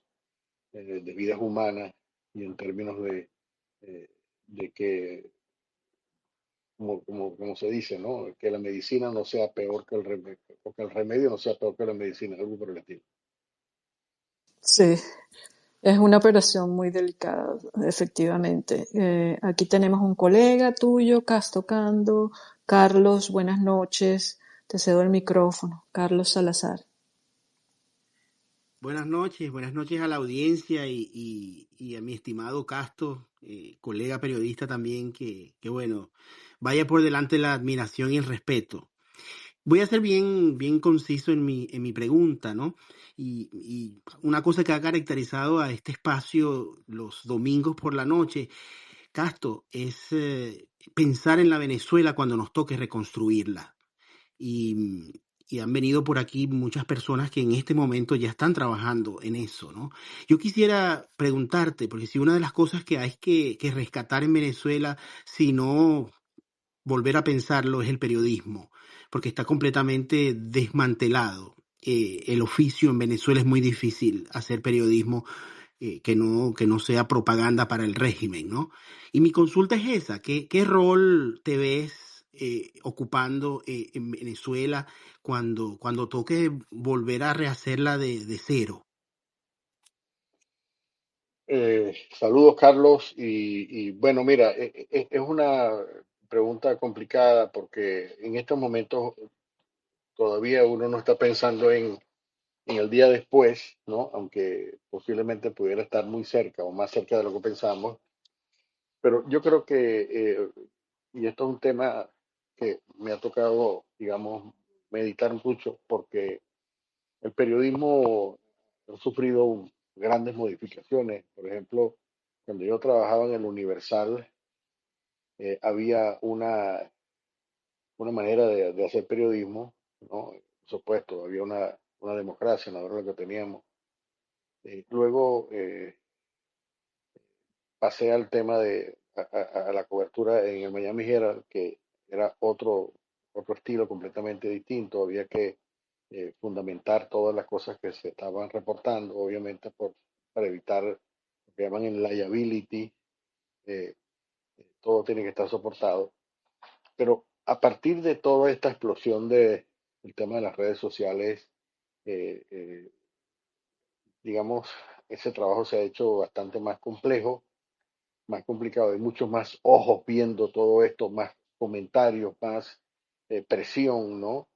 de vidas humanas, y en términos eh, de que, como se dice, ¿no? Que la medicina no sea peor que el remedio, o que el remedio no sea peor que la medicina, algo por el estilo. Sí, es una operación muy delicada, efectivamente. Aquí tenemos un colega tuyo, Castocando. Carlos, buenas noches. Te cedo el micrófono. Carlos Salazar. Buenas noches a la audiencia y a mi estimado Casto, colega periodista también, que bueno, vaya por delante la admiración y el respeto. Voy a ser bien conciso en mi pregunta, ¿no? Y una cosa que ha caracterizado a este espacio los domingos por la noche, Casto, es pensar en la Venezuela cuando nos toque reconstruirla. Y han venido por aquí muchas personas que en este momento ya están trabajando en eso, ¿no? Yo quisiera preguntarte, porque si una de las cosas que hay que rescatar en Venezuela, si no volver a pensarlo, es el periodismo, porque está completamente desmantelado. El oficio en Venezuela es muy difícil hacer periodismo que no sea propaganda para el régimen, ¿no? Y mi consulta es esa, ¿qué rol te ves ocupando en Venezuela cuando toque volver a rehacerla de cero? Saludos, Carlos. Bueno, mira, es una pregunta complicada porque en estos momentos todavía uno no está pensando en el día después, ¿no? Aunque posiblemente pudiera estar muy cerca o más cerca de lo que pensamos. Pero yo creo que, y esto es un tema que me ha tocado, digamos, meditar mucho, porque el periodismo ha sufrido grandes modificaciones. Por ejemplo, cuando yo trabajaba en el Universal, había una manera de hacer periodismo, ¿no? Por supuesto, había una democracia en la hora que teníamos. Luego pasé al tema a la cobertura en el Miami Herald, que era otro estilo completamente distinto. Había que fundamentar todas las cosas que se estaban reportando, obviamente para evitar lo que llaman el liability, eh, todo tiene que estar soportado. Pero a partir de toda esta explosión del tema de las redes sociales, eh, eh, digamos, ese trabajo se ha hecho bastante más complejo, más complicado. Hay muchos más ojos viendo todo esto, más comentarios, más presión, ¿no?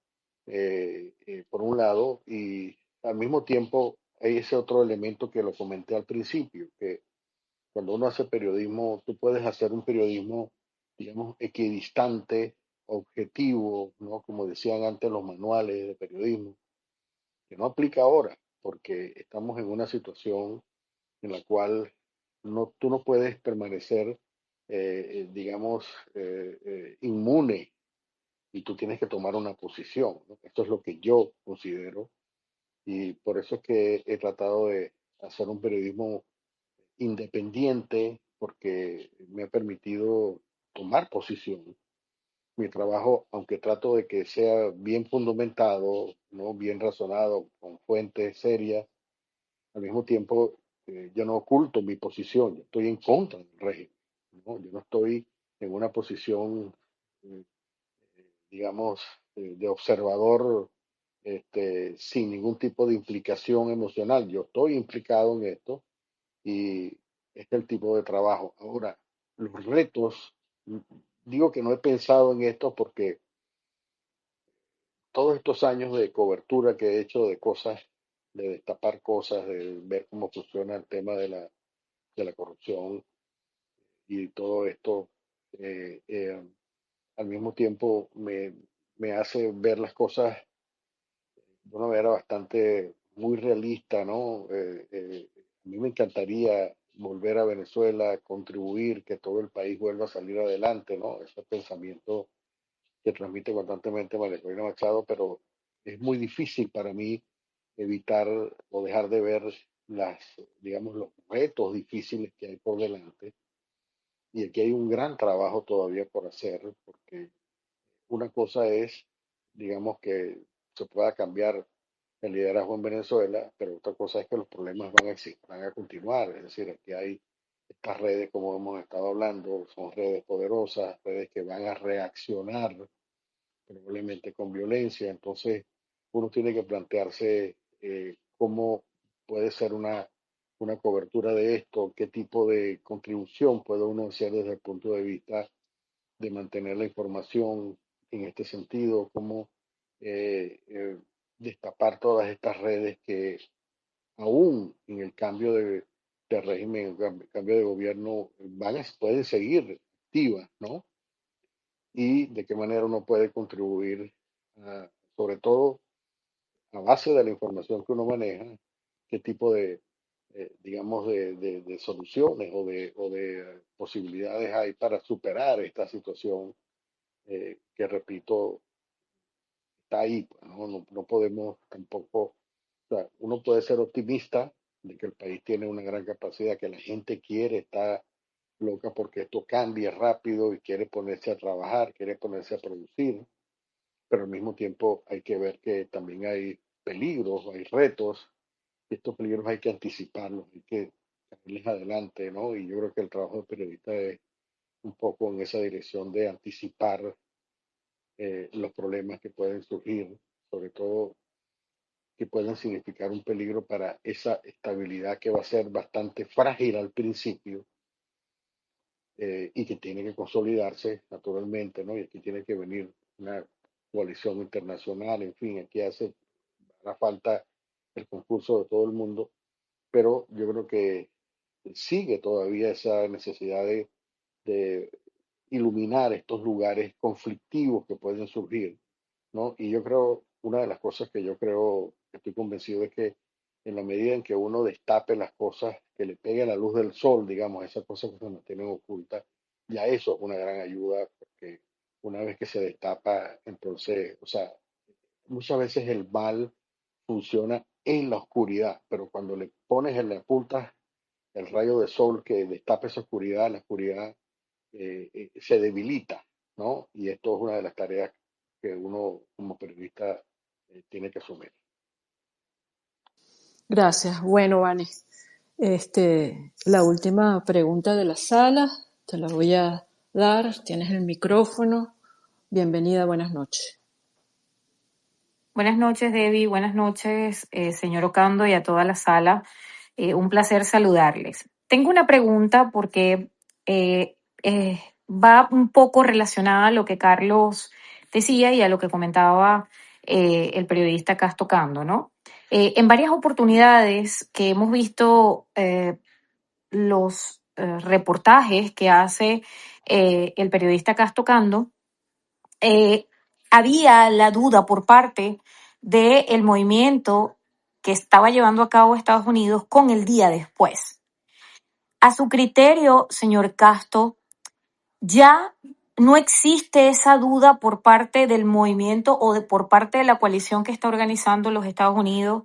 Por un lado, y al mismo tiempo hay ese otro elemento que lo comenté al principio, que cuando uno hace periodismo, tú puedes hacer un periodismo, digamos, equidistante, objetivo, ¿no? Como decían antes los manuales de periodismo, que no aplica ahora, porque estamos en una situación en la cual tú no puedes permanecer, digamos, inmune y tú tienes que tomar una posición, ¿no? Esto es lo que yo considero y por eso es que he tratado de hacer un periodismo independiente porque me ha permitido tomar posición. Mi trabajo, aunque trato de que sea bien fundamentado, ¿no? Bien razonado, con fuentes serias, al mismo tiempo yo no oculto mi posición, yo estoy en contra del régimen, ¿no? Yo no estoy en una posición, eh, digamos, de observador sin ningún tipo de implicación emocional. Yo estoy implicado en esto y este es el tipo de trabajo. Ahora, los retos, digo que no he pensado en esto porque todos estos años de cobertura que he hecho de cosas, de destapar cosas, de ver cómo funciona el tema de la corrupción y todo esto, eh, eh, al mismo tiempo me hace ver las cosas de una manera bastante muy realista, ¿no? A mí me encantaría volver a Venezuela, contribuir, que todo el país vuelva a salir adelante, ¿no? Ese pensamiento que transmite constantemente María Corina Machado, pero es muy difícil para mí evitar o dejar de ver digamos, los retos difíciles que hay por delante. Y aquí hay un gran trabajo todavía por hacer, porque una cosa es, digamos, que se pueda cambiar el liderazgo en Venezuela, pero otra cosa es que los problemas van a continuar. Es decir, aquí hay estas redes, como hemos estado hablando, son redes poderosas, redes que van a reaccionar probablemente con violencia. Entonces, uno tiene que plantearse cómo puede ser una cobertura de esto, qué tipo de contribución puede uno hacer desde el punto de vista de mantener la información en este sentido, cómo eh, eh, destapar todas estas redes que aún en el cambio de régimen, cambio de gobierno, pueden seguir activas, ¿no? Y de qué manera uno puede contribuir, sobre todo a base de la información que uno maneja, qué tipo de, digamos, de soluciones o de posibilidades hay para superar esta situación que, repito, está ahí, pues, ¿no? No podemos tampoco, o sea, uno puede ser optimista de que el país tiene una gran capacidad, que la gente quiere, está loca porque esto cambie rápido y quiere ponerse a trabajar, quiere ponerse a producir, pero al mismo tiempo hay que ver que también hay peligros, hay retos, y estos peligros hay que anticiparlos, hay que sacarles adelante, ¿no? Y yo creo que el trabajo de periodista es un poco en esa dirección de anticipar los problemas que pueden surgir, sobre todo que pueden significar un peligro para esa estabilidad que va a ser bastante frágil al principio y que tiene que consolidarse naturalmente, ¿no? Y aquí tiene que venir una coalición internacional, en fin, aquí hará falta el concurso de todo el mundo, pero yo creo que sigue todavía esa necesidad de iluminar estos lugares conflictivos que pueden surgir, ¿no? Y yo creo, una de las cosas que yo creo estoy convencido de que en la medida en que uno destape las cosas, que le pegue la luz del sol, digamos, esas cosas que se mantienen ocultas, ya eso es una gran ayuda, porque una vez que se destapa, entonces, o sea, muchas veces el mal funciona en la oscuridad, pero cuando le pones en la punta el rayo de sol que destapa esa oscuridad, la oscuridad se debilita, ¿no? Y esto es una de las tareas que uno como periodista tiene que asumir. Gracias. Bueno, Vane, la última pregunta de la sala, te la voy a dar. Tienes el micrófono. Bienvenida, buenas noches. Buenas noches, Debbie. Buenas noches, señor Ocando, y a toda la sala. Un placer saludarles. Tengo una pregunta porque va un poco relacionada a lo que Carlos decía y a lo que comentaba el periodista Casto Cando, ¿no? En varias oportunidades que hemos visto los reportajes que hace el periodista Casto Cando, eh, había la duda por parte del movimiento que estaba llevando a cabo Estados Unidos con el día después. A su criterio, señor Casto, ya no existe esa duda por parte del movimiento o por parte de la coalición que está organizando los Estados Unidos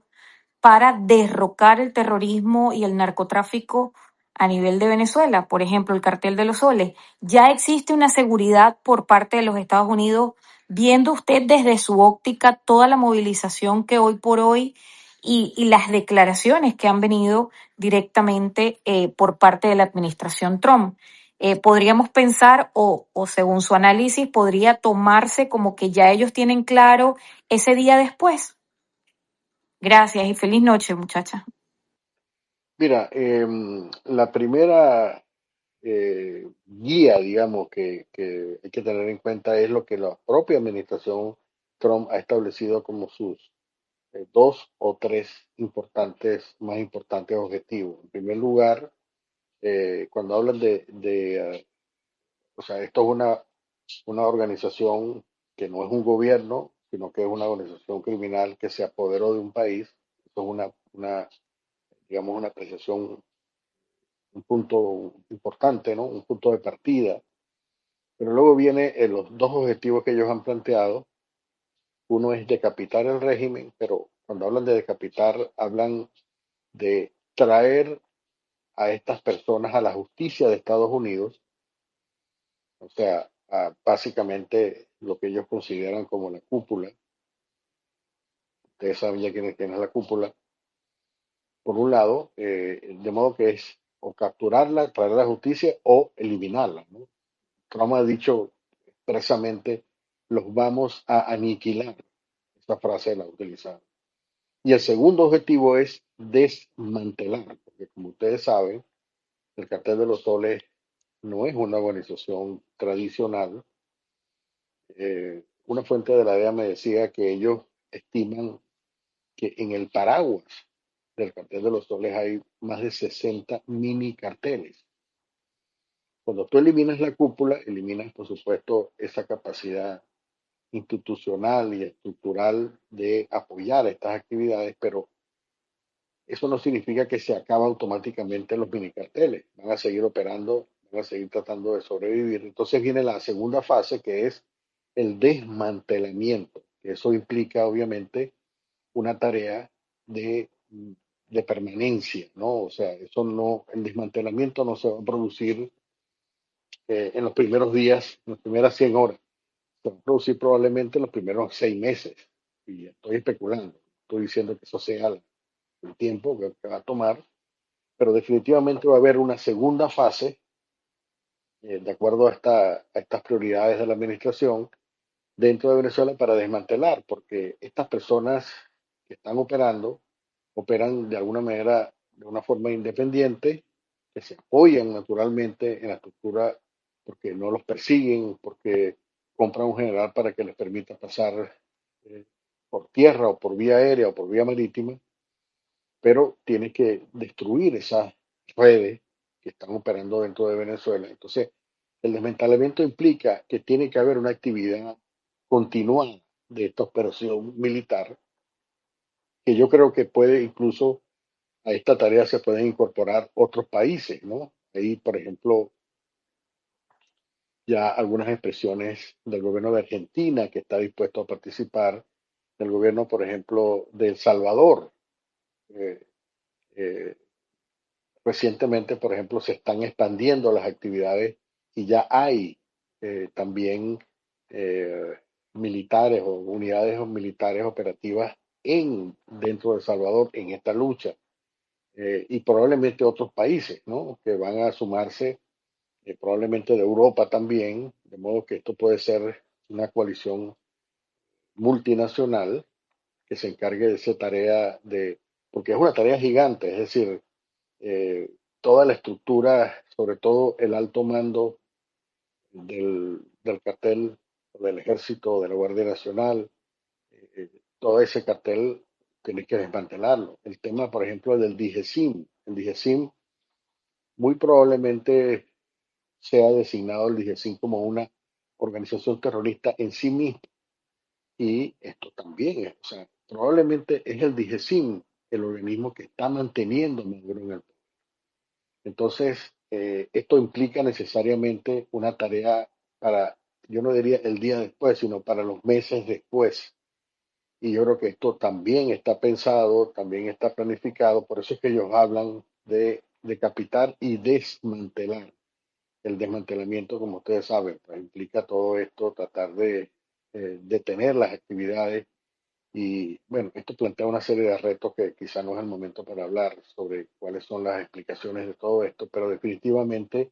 para derrocar el terrorismo y el narcotráfico a nivel de Venezuela, por ejemplo, el cartel de los soles. Ya existe una seguridad por parte de los Estados Unidos, viendo usted desde su óptica toda la movilización que hoy por hoy y las declaraciones que han venido directamente por parte de la administración Trump. Podríamos pensar, o según su análisis, podría tomarse como que ya ellos tienen claro ese día después. Gracias y feliz noche, muchacha. Mira, la primera guía, digamos, que hay que tener en cuenta es lo que la propia administración Trump ha establecido como sus dos o tres más importantes objetivos. En primer lugar, cuando hablan o sea, esto es una organización que no es un gobierno, sino que es una organización criminal que se apoderó de un país. Esto es digamos, una apreciación, un punto importante, ¿no? Un punto de partida. Pero luego viene los dos objetivos que ellos han planteado. Uno es decapitar el régimen, pero cuando hablan de decapitar, hablan de traer a estas personas a la justicia de Estados Unidos, o sea, básicamente lo que ellos consideran como la cúpula. Ustedes saben ya quién es la cúpula. Por un lado, de modo que es o capturarla, traer a la justicia o eliminarla, ¿no? Trump ha dicho expresamente, los vamos a aniquilar. Esa frase la ha utilizado. Y el segundo objetivo es desmantelar, porque como ustedes saben, el Cartel de los Soles no es una organización tradicional. Una fuente de la DEA me decía que ellos estiman que en el paraguas del Cartel de los Soles hay más de 60 mini carteles. Cuando tú eliminas la cúpula, eliminas, por supuesto, esa capacidad institucional y estructural de apoyar estas actividades, pero eso no significa que se acaba automáticamente los minicarteles. Van a seguir operando, van a seguir tratando de sobrevivir. Entonces viene la segunda fase, que es el desmantelamiento. Eso implica, obviamente, una tarea de permanencia, ¿no? O sea, el desmantelamiento no se va a producir en los primeros días, en las primeras 100 horas. Se va a producir probablemente en los primeros 6 meses. Y estoy especulando. Estoy diciendo que eso sea el tiempo que va a tomar, pero definitivamente va a haber una segunda fase, de acuerdo a estas prioridades de la administración dentro de Venezuela para desmantelar, porque estas personas que están operando, operan de alguna manera, de una forma independiente, que se apoyan naturalmente en la estructura porque no los persiguen, porque compran un general para que les permita pasar eh, por tierra o por vía aérea o por vía marítima, pero tiene que destruir esas redes que están operando dentro de Venezuela. Entonces, el desmantelamiento implica que tiene que haber una actividad continuada de esta operación militar que yo creo que puede incluso a esta tarea se pueden incorporar otros países, ¿no? Ahí, por ejemplo, ya algunas expresiones del gobierno de Argentina que está dispuesto a participar, del gobierno, por ejemplo, de El Salvador. Eh, eh, Recientemente, por ejemplo, se están expandiendo las actividades y ya hay también eh, militares o unidades militares operativas dentro de El Salvador en esta lucha. Y probablemente otros países, ¿no? Que van a sumarse, probablemente de Europa también, de modo que esto puede ser una coalición multinacional que se encargue de esa tarea porque es una tarea gigante, es decir, eh, toda la estructura, sobre todo el alto mando del cartel, del ejército, de la Guardia Nacional, todo ese cartel tiene que desmantelarlo. El tema, por ejemplo, del DIGESIM. El DIGESIM muy probablemente sea designado el DIGESIM como una organización terrorista en sí misma. Y esto también es, o sea, probablemente es el DIGESIM el organismo que está manteniendo a Maduro en el poder. Entonces, esto implica necesariamente una tarea para, yo no diría el día después, sino para los meses después. Y yo creo que esto también está pensado, también está planificado, por eso es que ellos hablan de decapitar y desmantelar. El desmantelamiento, como ustedes saben, pues, implica todo esto, tratar de detener las actividades y bueno, esto plantea una serie de retos que quizá no es el momento para hablar sobre cuáles son las explicaciones de todo esto, pero definitivamente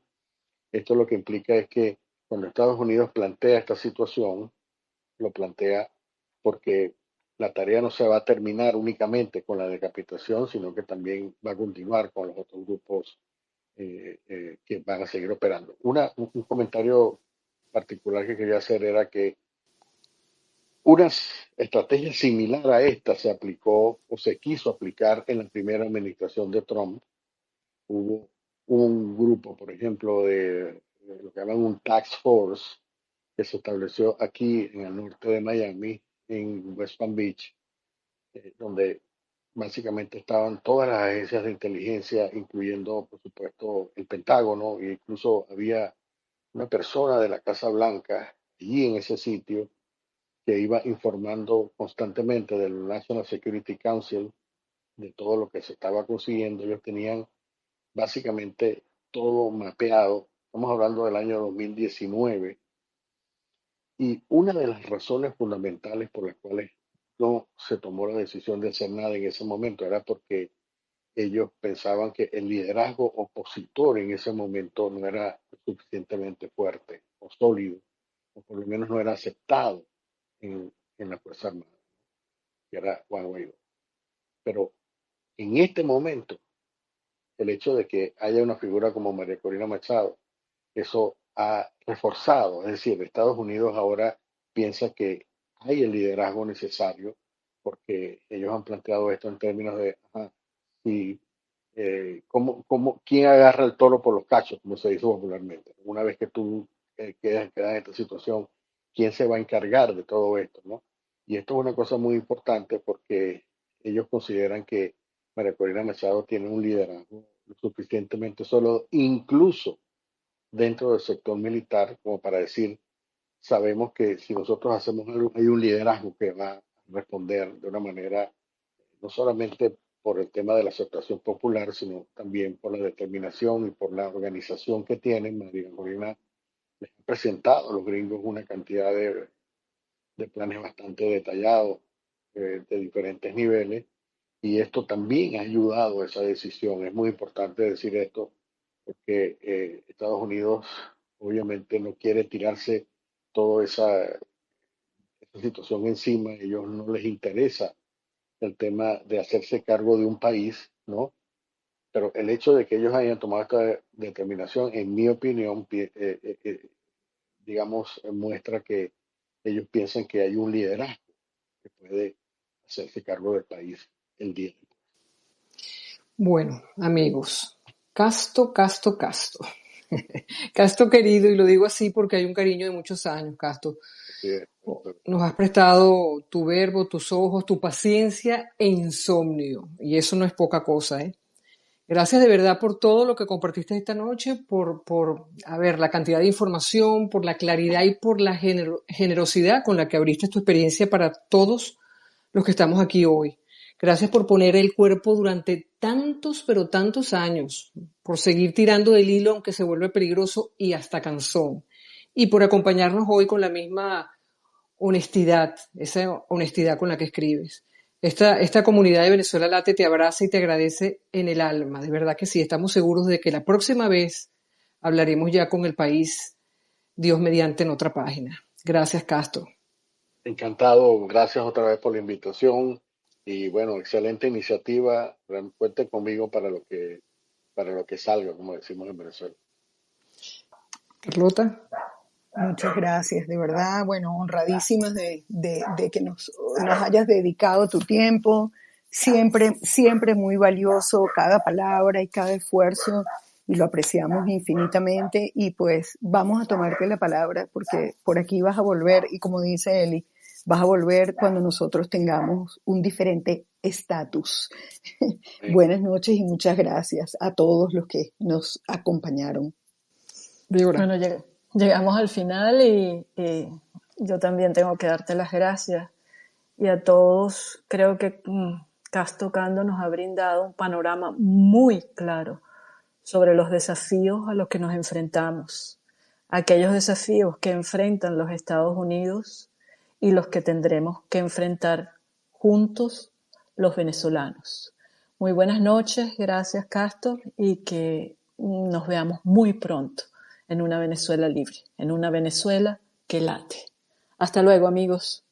esto lo que implica es que cuando Estados Unidos plantea esta situación, lo plantea porque la tarea no se va a terminar únicamente con la decapitación, sino que también va a continuar con los otros grupos que van a seguir operando. Un comentario particular que quería hacer era que una estrategia similar a esta se aplicó o se quiso aplicar en la primera administración de Trump. Hubo un grupo, por ejemplo, de lo que llaman un task force que se estableció aquí en el norte de Miami, en West Palm Beach, donde básicamente estaban todas las agencias de inteligencia, incluyendo, por supuesto, el Pentágono, e incluso había una persona de la Casa Blanca allí en ese sitio que iba informando constantemente del National Security Council de todo lo que se estaba consiguiendo. Ellos tenían básicamente todo mapeado. Estamos hablando del año 2019 y una de las razones fundamentales por las cuales no se tomó la decisión de hacer nada en ese momento era porque ellos pensaban que el liderazgo opositor en ese momento no era suficientemente fuerte o sólido, o por lo menos no era aceptado en la Fuerza Armada, que era Juan Guaidó. Pero en este momento, el hecho de que haya una figura como María Corina Machado, eso ha reforzado, es decir, Estados Unidos ahora piensa que hay el liderazgo necesario porque ellos han planteado esto en términos de si, quién agarra el toro por los cachos, como se dice popularmente. Una vez que tú quedas en esta situación, ¿quién se va a encargar de todo esto, no? Y esto es una cosa muy importante porque ellos consideran que María Corina Machado tiene un liderazgo lo suficientemente solo, incluso dentro del sector militar, como para decir, sabemos que si nosotros hacemos algo, hay un liderazgo que va a responder de una manera no solamente por el tema de la aceptación popular, sino también por la determinación y por la organización que tienen. María Corina les ha presentado a los gringos una cantidad de planes bastante detallados de diferentes niveles y esto también ha ayudado a esa decisión. Es muy importante decir esto porque Estados Unidos obviamente no quiere tirarse toda esa situación encima, a ellos no les interesa el tema de hacerse cargo de un país, ¿no? Pero el hecho de que ellos hayan tomado esta determinación, en mi opinión, digamos, muestra que ellos piensan que hay un liderazgo que puede hacerse cargo del país el día. Bueno, amigos, casto, casto, casto. Casto querido, y lo digo así porque hay un cariño de muchos años, Casto. Así es. Nos has prestado tu verbo, tus ojos, tu paciencia e insomnio. Y eso no es poca cosa, ¿eh? Gracias de verdad por todo lo que compartiste esta noche, a ver, la cantidad de información, por la claridad y por la generosidad con la que abriste tu experiencia para todos los que estamos aquí hoy. Gracias por poner el cuerpo durante tantos, pero tantos años, por seguir tirando del hilo aunque se vuelve peligroso y hasta cansón, y por acompañarnos hoy con la misma honestidad, esa honestidad con la que escribes. Esta comunidad de Venezuela Late te abraza y te agradece en el alma, de verdad que sí, estamos seguros de que la próxima vez hablaremos ya con el país, Dios mediante, en otra página. Gracias, Castro. Encantado, gracias otra vez por la invitación y bueno, excelente iniciativa. Cuente conmigo para lo que salga, como decimos en Venezuela. Carlota. Muchas gracias, de verdad, bueno, honradísimas de que nos hayas dedicado tu tiempo, siempre muy valioso cada palabra y cada esfuerzo, y lo apreciamos infinitamente, y pues vamos a tomarte la palabra, porque por aquí vas a volver, y como dice Eli, vas a volver cuando nosotros tengamos un diferente estatus. Buenas noches y muchas gracias a todos los que nos acompañaron. Débora. Bueno, llegamos al final y yo también tengo que darte las gracias. Y a todos, creo que Casto Cando nos ha brindado un panorama muy claro sobre los desafíos a los que nos enfrentamos, aquellos desafíos que enfrentan los Estados Unidos y los que tendremos que enfrentar juntos los venezolanos. Muy buenas noches, gracias Casto, y que nos veamos muy pronto en una Venezuela libre, en una Venezuela que late. Hasta luego, amigos.